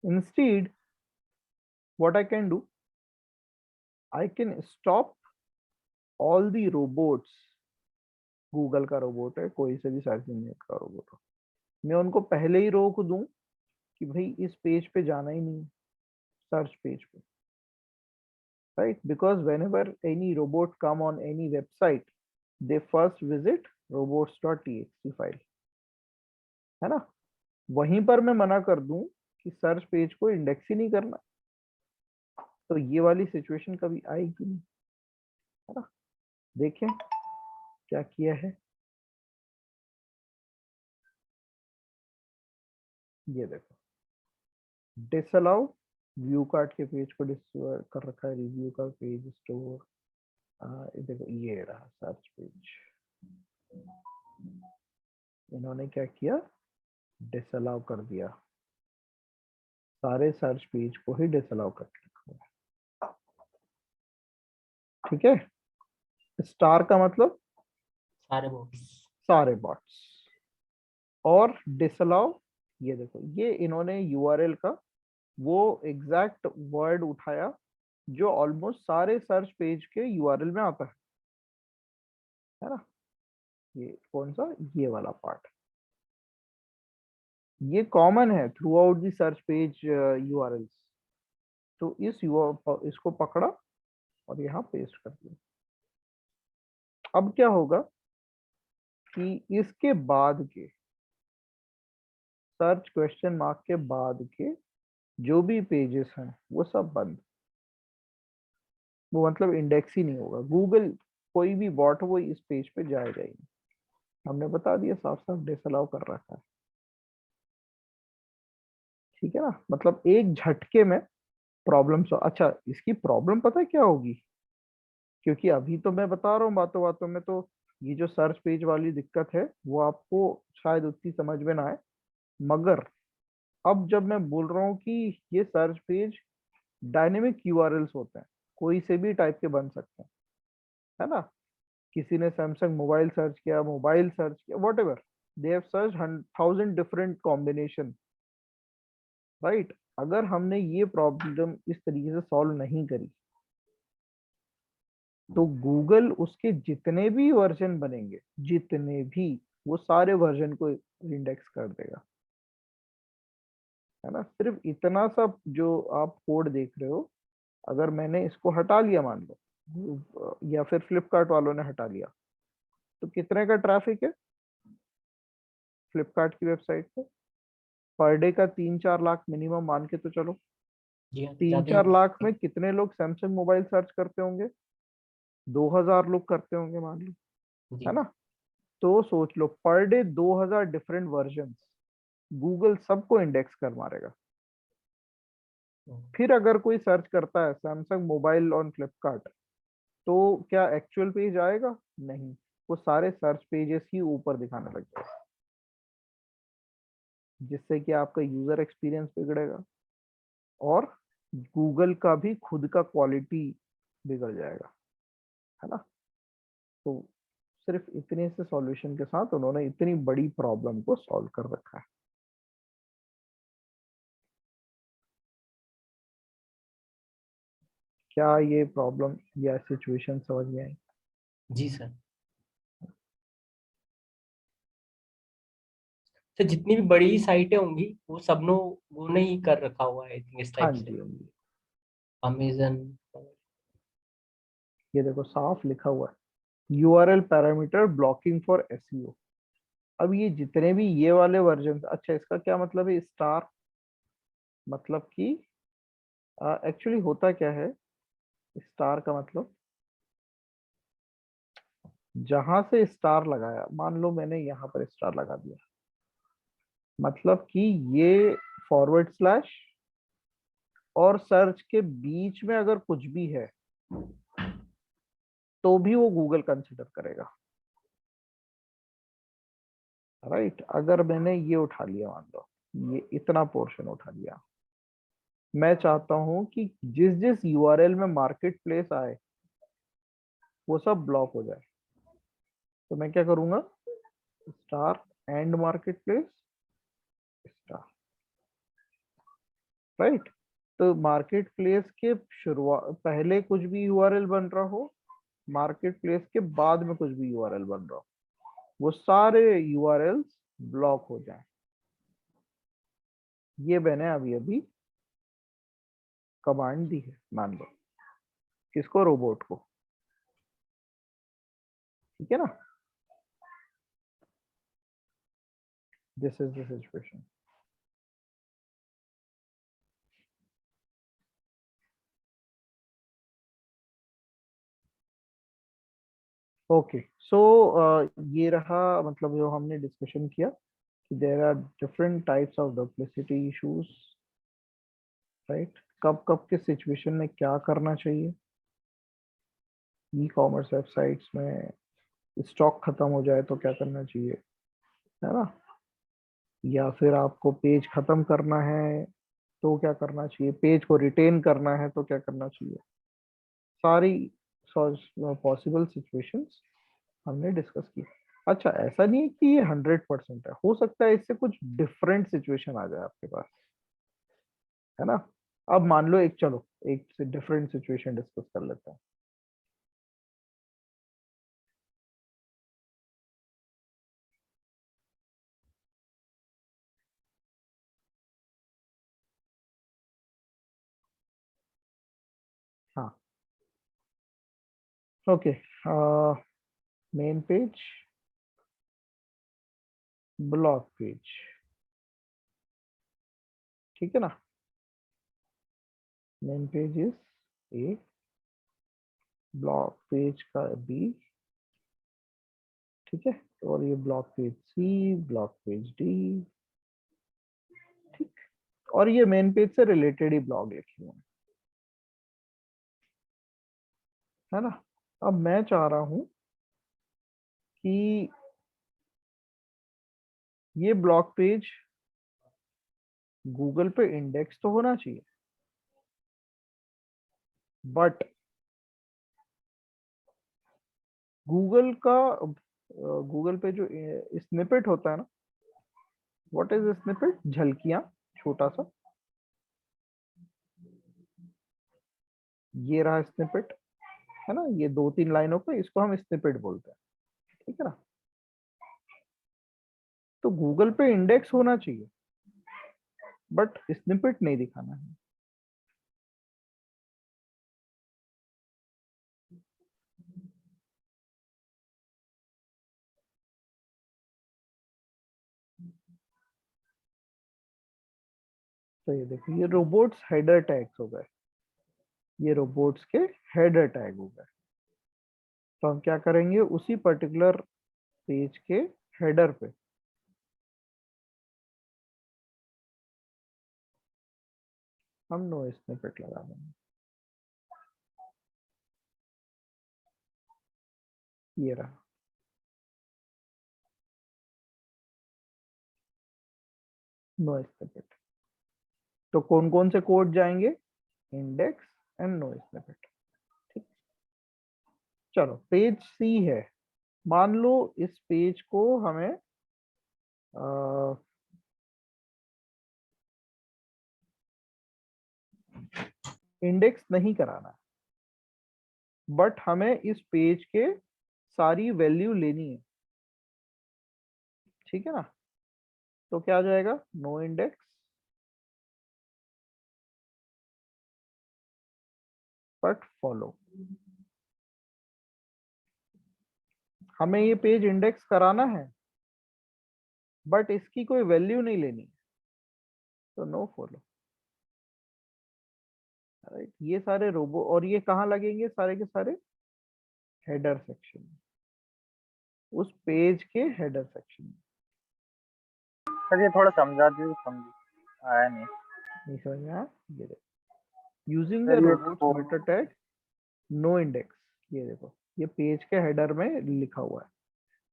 Speaker 1: Instead, what I can do, I can stop all the robots, Google का रोबोट है, कोई से भी सर्च इंजन का रोबोट हो, मैं उनको पहले ही रोक दूं कि भाई इस पेज पे जाना ही नहीं, सर्च पेज पे, right? Because whenever any robot come on any website, they first visit robots.txt file, है ना। वहीं पर मैं मना कर दूं कि सर्च पेज को इंडेक्स ही नहीं करना, तो ये वाली सिचुएशन कभी आएगी नहीं, है ना। देखें क्या किया है, ये देखो डिसअलाउ व्यू कार्ट के पेज को डिस्टोर कर रखा है, रिव्यू का पेज स्टोर, देखो ये रहा सर्च पेज, इन्होंने क्या किया, डिसअलाउ कर दिया, सारे सर्च पेज को ही डिसअलाउ करके रखा है, ठीक है। स्टार का मतलब
Speaker 2: सारे बॉट्स।
Speaker 1: सारे बॉट्स, और डिसअलाउ, ये देखो ये इन्होंने यूआरएल का वो एग्जैक्ट वर्ड उठाया जो ऑलमोस्ट सारे सर्च पेज के यूआरएल में आता है ना। ये कौन सा, ये वाला पार्ट, ये कॉमन है through out the search page URLs. तो इसको पकड़ा और यहाँ पेस्ट कर दिया। अब क्या होगा, कि इसके बाद के सर्च क्वेश्चन मार्क के बाद के जो भी पेजेस हैं वो सब बंद, वो मतलब इंडेक्स ही नहीं होगा। गूगल कोई भी बॉट वो इस पेज पे जाएगा ही नहीं। हमने बता दिया, साफ साफ डिसअलाउ कर रखा है। ठीक है ना, मतलब एक झटके में प्रॉब्लम अच्छा, इसकी प्रॉब्लम पता है क्या होगी? क्योंकि अभी तो मैं बता रहा हूँ बातों बातों में, तो ये जो सर्च पेज वाली दिक्कत है वो आपको शायद उतनी समझ में ना आए, मगर अब जब मैं बोल रहा हूँ कि ये सर्च पेज डायनेमिक यूआरएल्स होते हैं, कोई से भी टाइप के बन सकते हैं, है ना। किसी ने सैमसंग मोबाइल सर्च किया, मोबाइल सर्च किया, what ever, they have search 1000 different combination, right. अगर हमने ये प्रॉब्लम इस तरीके से सॉल्व नहीं करी तो गूगल उसके जितने भी वर्जन बनेंगे, जितने भी, वो सारे वर्जन को इंडेक्स कर देगा, है ना। सिर्फ इतना सा जो आप कोड देख रहे हो, अगर मैंने इसको हटा लिया मान लो, या फिर फ्लिपकार्ट वालों ने हटा लिया, तो कितने का ट्रैफिक है फ्लिपकार्ट की वेबसाइट पे? पर डे का 3-4 लाख मिनिमम मान के तो चलो।
Speaker 2: जी हाँ,
Speaker 1: तीन
Speaker 2: ज्यादा
Speaker 1: चार
Speaker 2: ही।
Speaker 1: लाख में कितने लोग सैमसंग मोबाइल सर्च करते होंगे? 2000 लोग करते होंगे मान लो,
Speaker 2: जी।
Speaker 1: है ना। तो सोच लो, per day 2000 different version Google सबको इंडेक्स कर मारेगा। फिर अगर कोई सर्च करता है सैमसंग मोबाइल ऑन फ्लिपकार्ट, तो क्या एक्चुअल पेज आएगा? नहीं, वो सारे सर्च पेजेस ही ऊपर दिखाने लग जाएगा, जिससे कि आपका यूजर एक्सपीरियंस बिगड़ेगा और गूगल का भी खुद का क्वालिटी बिगड़ जाएगा, है ना। तो सिर्फ इतने से सॉल्यूशन के साथ उन्होंने इतनी बड़ी प्रॉब्लम को सॉल्व कर रखा है। क्या ये प्रॉब्लम या सिचुएशन समझ में आई?
Speaker 2: जी सर। तो जितनी भी बड़ी साइटें होंगी वो वो ने ही कर रखा हुआ है इस
Speaker 1: हाँ
Speaker 2: टाइप से।
Speaker 1: जी, हाँ जी।
Speaker 2: अमेजन।
Speaker 1: ये देखो साफ लिखा हुआ है, URL parameter blocking for SEO. अब ये जितने भी ये वाले वर्जन, अच्छा इसका क्या मतलब है स्टार? मतलब कि एक्चुअली होता क्या है स्टार का मतलब, जहां से स्टार लगाया, मान लो मैंने यहाँ पर स्टार लगा दिया, मतलब कि ये फॉरवर्ड स्लैश और सर्च के बीच में अगर कुछ भी है तो भी वो गूगल कंसिडर करेगा, राइट। अगर मैंने ये उठा लिया, मान लो ये इतना पोर्शन उठा लिया, मैं चाहता हूं कि जिस जिस यूआरएल में मार्केट प्लेस आए वो सब ब्लॉक हो जाए, तो मैं क्या करूंगा, star and market place star, right. तो मार्केट प्लेस के शुरुआत पहले कुछ भी यूआरएल बन रहा हो, मार्केट प्लेस के बाद में कुछ भी यूआरएल बन रहा हो, वो सारे यूआरएल्स ब्लॉक हो जाएं। ये मैंने अभी अभी कमांड दी है, मान लो किसको, रोबोट को, ठीक है ना। This is the situation. Okay, so ये रहा, मतलब जो हमने डिस्कशन किया कि there are different types of duplicity issues, right. कब कब किस सिचुएशन में क्या करना चाहिए, ई कॉमर्स वेबसाइट्स में स्टॉक खत्म हो जाए तो क्या करना चाहिए, है ना, या फिर आपको पेज खत्म करना है तो क्या करना चाहिए, पेज को रिटेन करना है तो क्या करना चाहिए, सारी पॉसिबल सिचुएशंस हमने डिस्कस की। अच्छा, ऐसा नहीं है कि ये 100% है, हो सकता है इससे कुछ डिफरेंट सिचुएशन आ जाए आपके पास, है ना। अब मान लो एक, चलो एक से डिफरेंट सिचुएशन डिस्कस कर लेते हैं। हाँ, okay, main page, block page, ठीक है ना। Main page is a, block page का बी, ठीक है। और ये ब्लॉक पेज सी, ब्लॉक पेज डी, ठीक। और ये मेन पेज से रिलेटेड ही ब्लॉग लिखे हुए हैं, है ना। अब मैं चाह रहा हूं कि ये ब्लॉग पेज गूगल पे इंडेक्स तो होना चाहिए, बट गूगल का गूगल पे जो स्निपेट होता है ना, व्हाट इज स्निपेट, झलकियां, छोटा सा, ये रहा स्निपेट, है ना। ये 2-3 लाइनों पे, इसको हम स्निपेट बोलते हैं, ठीक है ना। तो गूगल पे इंडेक्स होना चाहिए, बट स्निपेट नहीं दिखाना है। तो ये देखो, ये रोबोट्स हेडर टैग्स हो गए, ये रोबोट्स के हेडर टैग हो गए। तो हम क्या करेंगे, उसी पर्टिकुलर पेज के हेडर पे हम नो स्निपेट लगा देंगे। ये रहा, नो स्निपेट। तो कौन कौन से कोड जाएंगे, इंडेक्स एंड नो स्निपेट, ठीक। चलो, पेज सी है, मान लो इस पेज को हमें इंडेक्स नहीं कराना है, बट हमें इस पेज के सारी वैल्यू लेनी है, ठीक है ना। तो क्या आ जाएगा, नो इंडेक्स बट फॉलो। हमें ये पेज इंडेक्स कराना है, बट इसकी कोई वैल्यू नहीं लेनी, तो नो फॉलो, राइट। ये सारे रोबो, और ये कहाँ लगेंगे सारे के सारे, हेडर सेक्शन में, उस पेज के हेडर सेक्शन में।
Speaker 3: सर ये थोड़ा समझा दीजिए, समझ आया नहीं।
Speaker 1: नहीं समझ में आया, ये देखो, यूजिंग द
Speaker 3: सर ये
Speaker 1: robots meta tag no index, ये देखो, ये पेज के हेडर में लिखा हुआ है।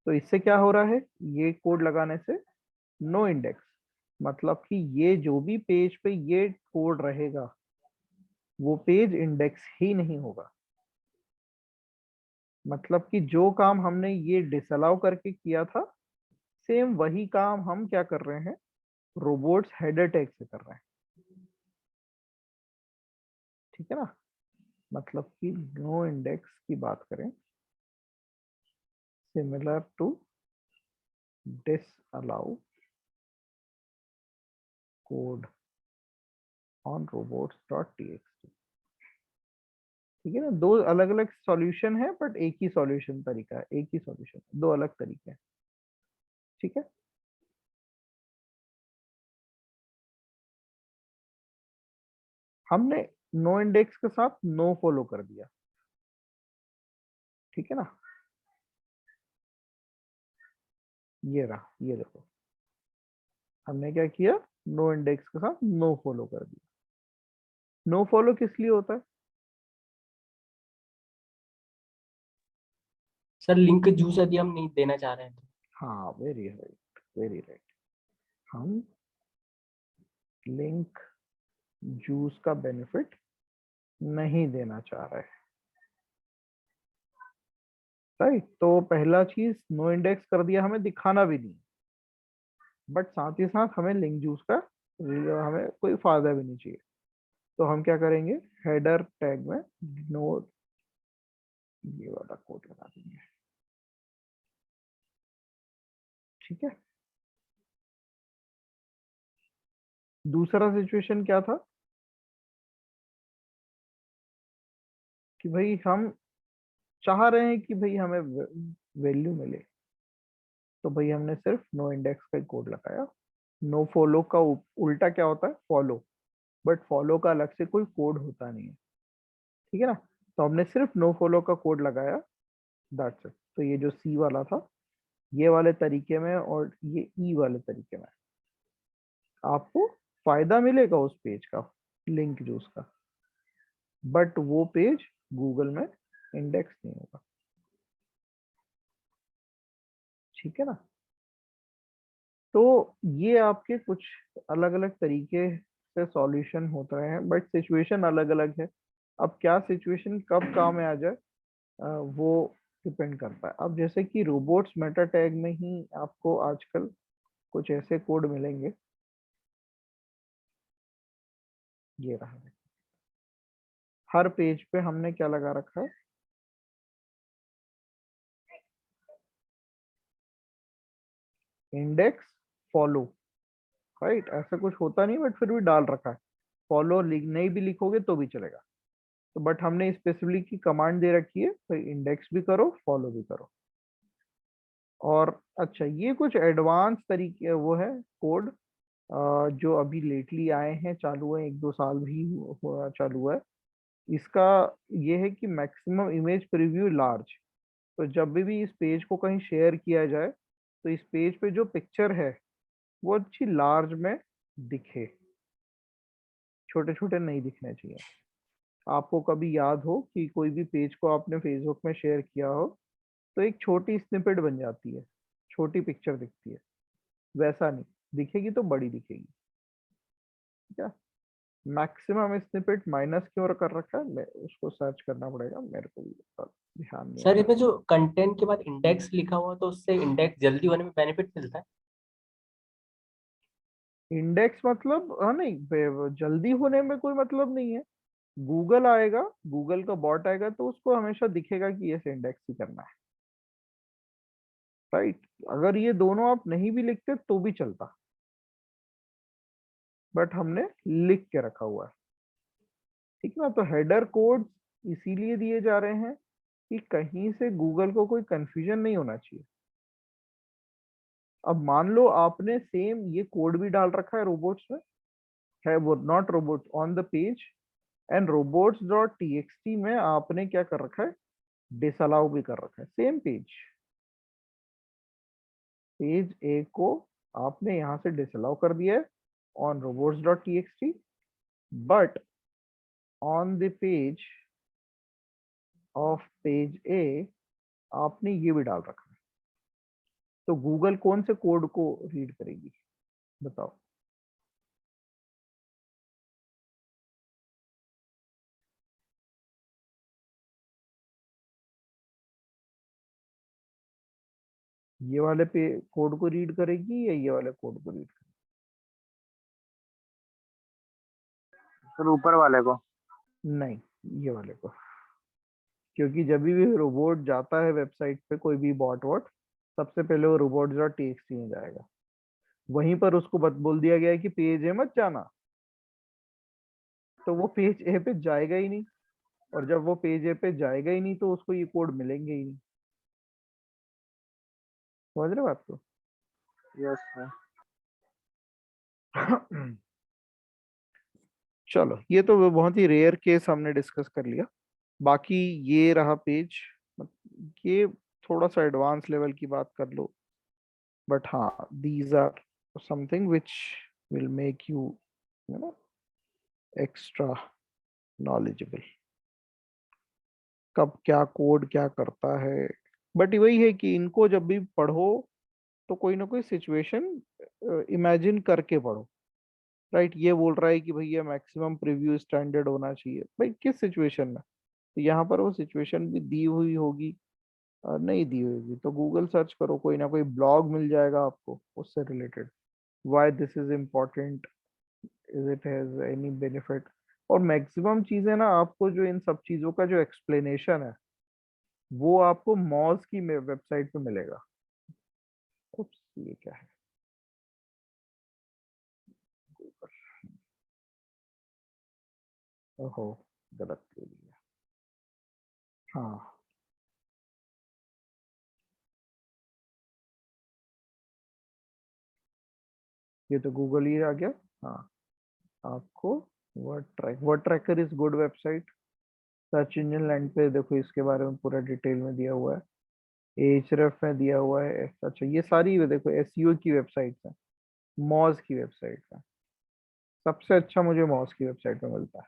Speaker 1: तो इससे क्या हो रहा है, ये कोड लगाने से नो इंडेक्स, मतलब कि ये जो भी पेज पे ये कोड रहेगा, वो पेज इंडेक्स ही नहीं होगा। मतलब कि जो काम हमने ये डिसअलाउ करके किया था, सेम वही काम हम क्या कर रहे हैं, रोबोट्स हेडर टैग से कर रहे हैं, ठीक है ना। मतलब कि नो इंडेक्स की बात करें, similar to disallow code on robots.txt, ठीक है ना। दो अलग अलग सॉल्यूशन है, बट एक ही सॉल्यूशन तरीका है, एक ही सॉल्यूशन, दो अलग तरीके हैं, ठीक है। हमने नो इंडेक्स के साथ नो फॉलो कर दिया, ठीक है ना। ये रहा, ये देखो, हमने क्या किया, नो इंडेक्स के साथ नो फॉलो कर दिया। नो फॉलो किस लिए होता है,
Speaker 2: सर लिंक जूस यदि हम नहीं देना चाह रहे हैं तो।
Speaker 1: हाँ, वेरी राइट, वेरी राइट। हम लिंक जूस का बेनिफिट नहीं देना चाह रहे, राइट। तो पहला चीज, नो इंडेक्स कर दिया, हमें दिखाना भी नहीं, बट साथ ही साथ हमें लिंक जूस का हमें कोई फायदा भी नहीं चाहिए। तो हम क्या करेंगे, हेडर टैग में नो, ये वाला कोड लगा देंगे, ठीक है। दूसरा सिचुएशन क्या था, कि भाई हम चाह रहे हैं कि भाई हमें वैल्यू मिले, तो भाई हमने सिर्फ नो इंडेक्स का कोड लगाया। नो फॉलो का उल्टा क्या होता है? फॉलो। बट फॉलो का अलग से कोई कोड होता नहीं है, ठीक है ना। तो हमने सिर्फ नो फॉलो का कोड लगाया, दैट्स इट। तो ये जो सी वाला था ये वाले तरीके में और ये ई वाले तरीके में आपको फायदा मिलेगा उस पेज का, लिंक जो उसका, बट वो पेज गूगल में इंडेक्स नहीं होगा, ठीक है ना। तो ये आपके कुछ अलग अलग तरीके से सॉल्यूशन होते हैं, बट सिचुएशन अलग अलग है। अब क्या सिचुएशन कब काम में आ जाए वो डिपेंड करता है। अब जैसे कि रोबोट्स मेटा टैग में ही आपको आजकल कुछ ऐसे कोड मिलेंगे, ये रहा है। हर पेज पे हमने क्या लगा रखा है? Index follow, right. ऐसा कुछ होता नहीं बट फिर भी डाल रखा है। फॉलो नहीं भी लिखोगे तो भी चलेगा। तो बट हमने स्पेसिफिकली की कमांड दे रखी है, तो इंडेक्स भी करो फॉलो भी करो। और अच्छा, ये कुछ एडवांस तरीके वो है कोड जो अभी लेटली आए हैं, चालू है, 1-2 साल भी हुआ चालू हुआ है। इसका ये है कि मैक्सिमम इमेज प्रीव्यू लार्ज। तो जब भी इस पेज को कहीं शेयर किया जाए तो इस पेज पे जो पिक्चर है वो अच्छी लार्ज में दिखे, छोटे छोटे नहीं दिखने चाहिए। आपको कभी याद हो कि कोई भी पेज को आपने फेसबुक में शेयर किया हो तो एक छोटी स्निपेट बन जाती है, छोटी पिक्चर दिखती है, वैसा नहीं दिखेगी तो बड़ी दिखेगी, ठीक है। मैक्सिमम स्निपेट माइनस क्यों कर रखा है, मैं उसको सर्च करना पड़ेगा, मेरे को भी ध्यान नहीं आ
Speaker 2: सर
Speaker 1: रहा
Speaker 2: इसमें जो कंटेंट के बाद इंडेक्स लिखा हुआ तो उससे इंडेक्स जल्दी होने में बेनिफिट मिलता है।
Speaker 1: है। इंडेक्स मतलब हाँ, नहीं जल्दी होने में कोई मतलब नहीं है। गूगल आएगा, गूगल का बॉट आएगा तो उसको हमेशा दिखेगा कि ये इंडेक्स ही करना है, राइट। अगर ये दोनों आप नहीं भी लिखते तो भी चलता, बट हमने लिख के रखा हुआ है, ठीक है ना। तो हेडर कोड इसीलिए दिए जा रहे हैं कि कहीं से गूगल को कोई कंफ्यूजन नहीं होना चाहिए। अब मान लो आपने सेम ये कोड भी डाल रखा है रोबोट्स में, है वो not robots on the page, and robots dot TXT में आपने क्या कर रखा है? डिसअलाउ भी कर रखा है। सेम पेज, पेज ए को आपने यहां से डिसअलाउ कर दिया है on robots dot txt, but on the page of page A आपने ये भी डाल रखा है। तो गूगल कौन से कोड को रीड करेगी, बताओ? ये वाले पे कोड को रीड करेगी या ये वाले कोड को रीड
Speaker 3: सर ऊपर वाले को।
Speaker 1: करेगी? नहीं, ये वाले को। क्योंकि जब भी रोबोट जाता है वेबसाइट पे, कोई भी बॉट वॉट, सबसे पहले वो रोबोट डॉट टीएक्सटी में जाएगा। वहीं पर उसको बोल दिया गया है कि पेज ए मत जाना, तो वो पेज ए पे जाएगा ही नहीं। और जब वो पेज ए पे जाएगा ही नहीं तो उसको ये कोड मिलेंगे ही नहीं। समझ रहे बात को?
Speaker 3: Yes sir.
Speaker 1: चलो, ये तो बहुत ही रेयर केस हमने डिस्कस कर लिया। बाकी ये रहा पेज, ये थोड़ा सा एडवांस लेवल की बात कर लो, बट हाँ, these are something which will make you know extra knowledgeable, कब क्या कोड क्या करता है। बट वही है कि इनको जब भी पढ़ो तो कोई ना कोई सिचुएशन इमेजिन करके पढ़ो, राइट। ये बोल रहा है कि भैया मैक्सिमम प्रीव्यू स्टैंडर्ड होना चाहिए, भाई किस सिचुएशन में? तो यहाँ पर वो सिचुएशन भी दी हुई होगी, नहीं दी हुई होगी तो गूगल सर्च करो, कोई ना कोई ब्लॉग मिल जाएगा आपको उससे related. Why this is important, is it has any benefit. और मैक्सिमम चीजें ना आपको जो इन सब चीजों का जो एक्सप्लेनेशन है वो आपको मॉज की वेबसाइट पे मिलेगा। उप्स, ये क्या है? ओहो, गलत ले लिया। हाँ, ये तो गूगल ही आ गया। हाँ, आपको word tracker is good website. Search engine land पे देखो, इसके बारे में पूरा डिटेल में दिया हुआ है। एचरेफ में दिया हुआ है। अच्छा, ये सारी देखो एसईओ की वेबसाइट है, मॉज की वेबसाइट है। सबसे अच्छा मुझे मॉज की वेबसाइट में मिलता है,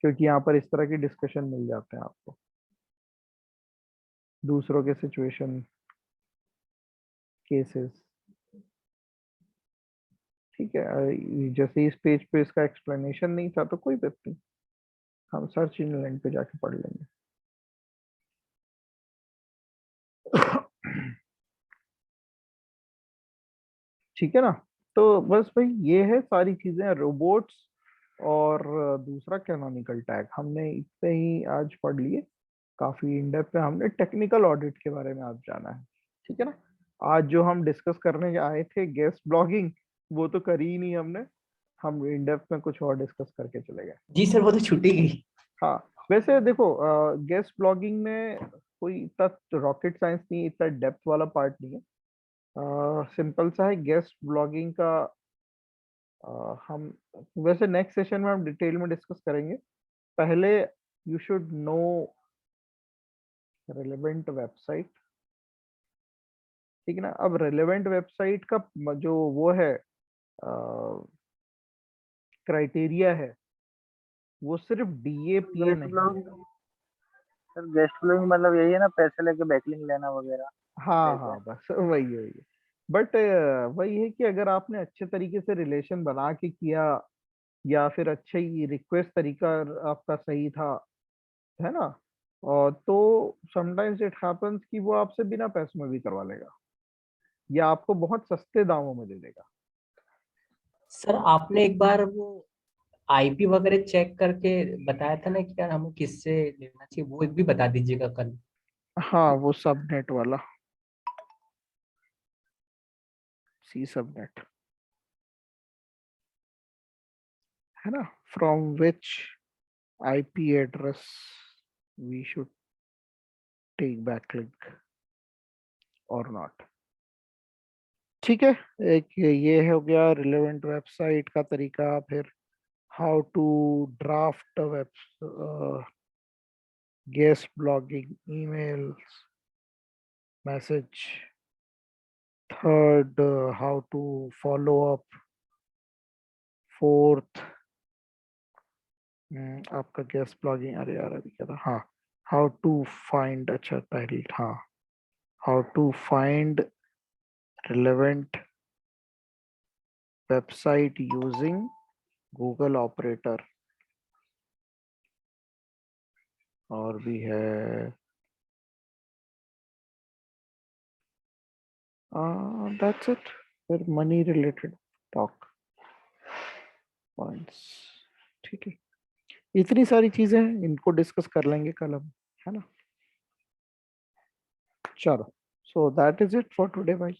Speaker 1: क्योंकि यहाँ पर इस तरह की डिस्कशन मिल जाते हैं आपको, दूसरों के सिचुएशन केसेस। ठीक है, जैसे इस पेज पे इसका एक्सप्लेनेशन नहीं था तो कोई बात नहीं, हम सर्च इंजन पे जाके पढ़ लेंगे। ठीक है ना। तो बस भाई ये है सारी चीजें, रोबोट्स और दूसरा कैनोनिकल टैग हमने इतने ही आज पढ़ लिए। काफी इन डेप्थ में हमने टेक्निकल ऑडिट के बारे में आज जाना है। ठीक है ना। आज जो हम डिस्कस करने आए थे गेस्ट ब्लॉगिंग, वो तो करी ही नहीं हमने। हम इन डेप्थ में कुछ और डिस्कस करके चले गए।
Speaker 2: जी सर, वो तो छुट्टी गई।
Speaker 1: हाँ, वैसे देखो गेस्ट ब्लॉगिंग में कोई इतना रॉकेट साइंस नहीं, इतना डेप्थ वाला पार्ट नहीं है। सिंपल सा है गेस्ट ब्लॉगिंग का। हम वैसे नेक्स्ट सेशन में हम डिटेल में डिस्कस करेंगे। पहले you should know relevant website. ठीक है ना। अब रेलेवेंट वेबसाइट का जो वो है क्राइटेरिया है, वो सिर्फ डीएपीए
Speaker 3: गेस्ट
Speaker 1: नहीं।
Speaker 3: ब्लॉगिंग, सर गेस्ट ब्लॉगिंग मतलब यही है ना, पैसे लेके बैकलिंक लेना वगैरह
Speaker 1: हाँ
Speaker 3: ऐसे।
Speaker 1: हाँ, बस वही वही। बट वही है कि अगर आपने अच्छे तरीके से रिलेशन बना के किया, या फिर अच्छे ही रिक्वेस्ट तरीका आपका सही था, है ना, और तो समटाइम्स इट हैपेंस कि वो आपसे बिना पैसों में भी करवा लेगा, या आपको बहुत सस्ते दामों में दे देगा।
Speaker 2: सर आपने एक बार वो आईपी वगैरह चेक करके बताया था ना कि यार हमें किससे लेना चाहिए, वो एक भी बता दीजिएगा कल।
Speaker 1: हाँ, वो सबनेट वाला, सी सबनेट है ना, from which IP address we should take backlink और नॉट। ठीक है। एक ये हो गया रिलेवेंट वेबसाइट का तरीका। फिर how to draft web guest blogging emails message. Third, how to follow up. Fourth, आपका गेस्ट ब्लॉगिंग, अरे यार अभी क्या था, हाँ, हाउ टू फाइंड, अच्छा पहले, हाँ, how to find relevant website using Google operator. और भी है, दैट्स इट। फिर मनी रिलेटेड टॉक पॉइंट्स। ठीक है, इतनी सारी चीजें हैं, इनको डिस्कस कर लेंगे कल हम, है ना। चलो, so that is it for today भाई।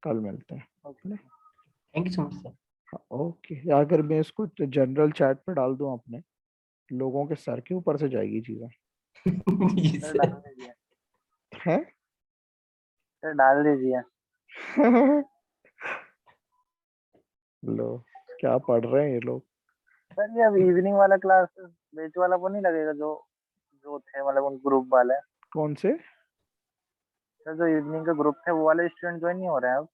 Speaker 1: कल मिलते हैं, है ना।
Speaker 2: Thank you so much sir.
Speaker 1: हाँ, ओके। अगर मैं इसको जनरल चैट पे डाल दूं अपने, लोगों के सर के ऊपर से जाएगी चीजें।
Speaker 2: जी
Speaker 3: सर
Speaker 2: सर।
Speaker 3: डाल दीजिए,
Speaker 1: हैं?
Speaker 3: सर डाल दीजिए।
Speaker 1: लो, क्या पढ़ रहे हैं ये लोग।
Speaker 3: सर ये अब इवनिंग वाला क्लास बेच वाला वो नहीं लगेगा, जो जो थे मतलब उन ग्रुप वाले।
Speaker 1: कौन से?
Speaker 3: सर जो इवनिंग का ग्रुप थे वो वाले स्टूडेंट ज्वाइन नहीं हो रहे हैं अब।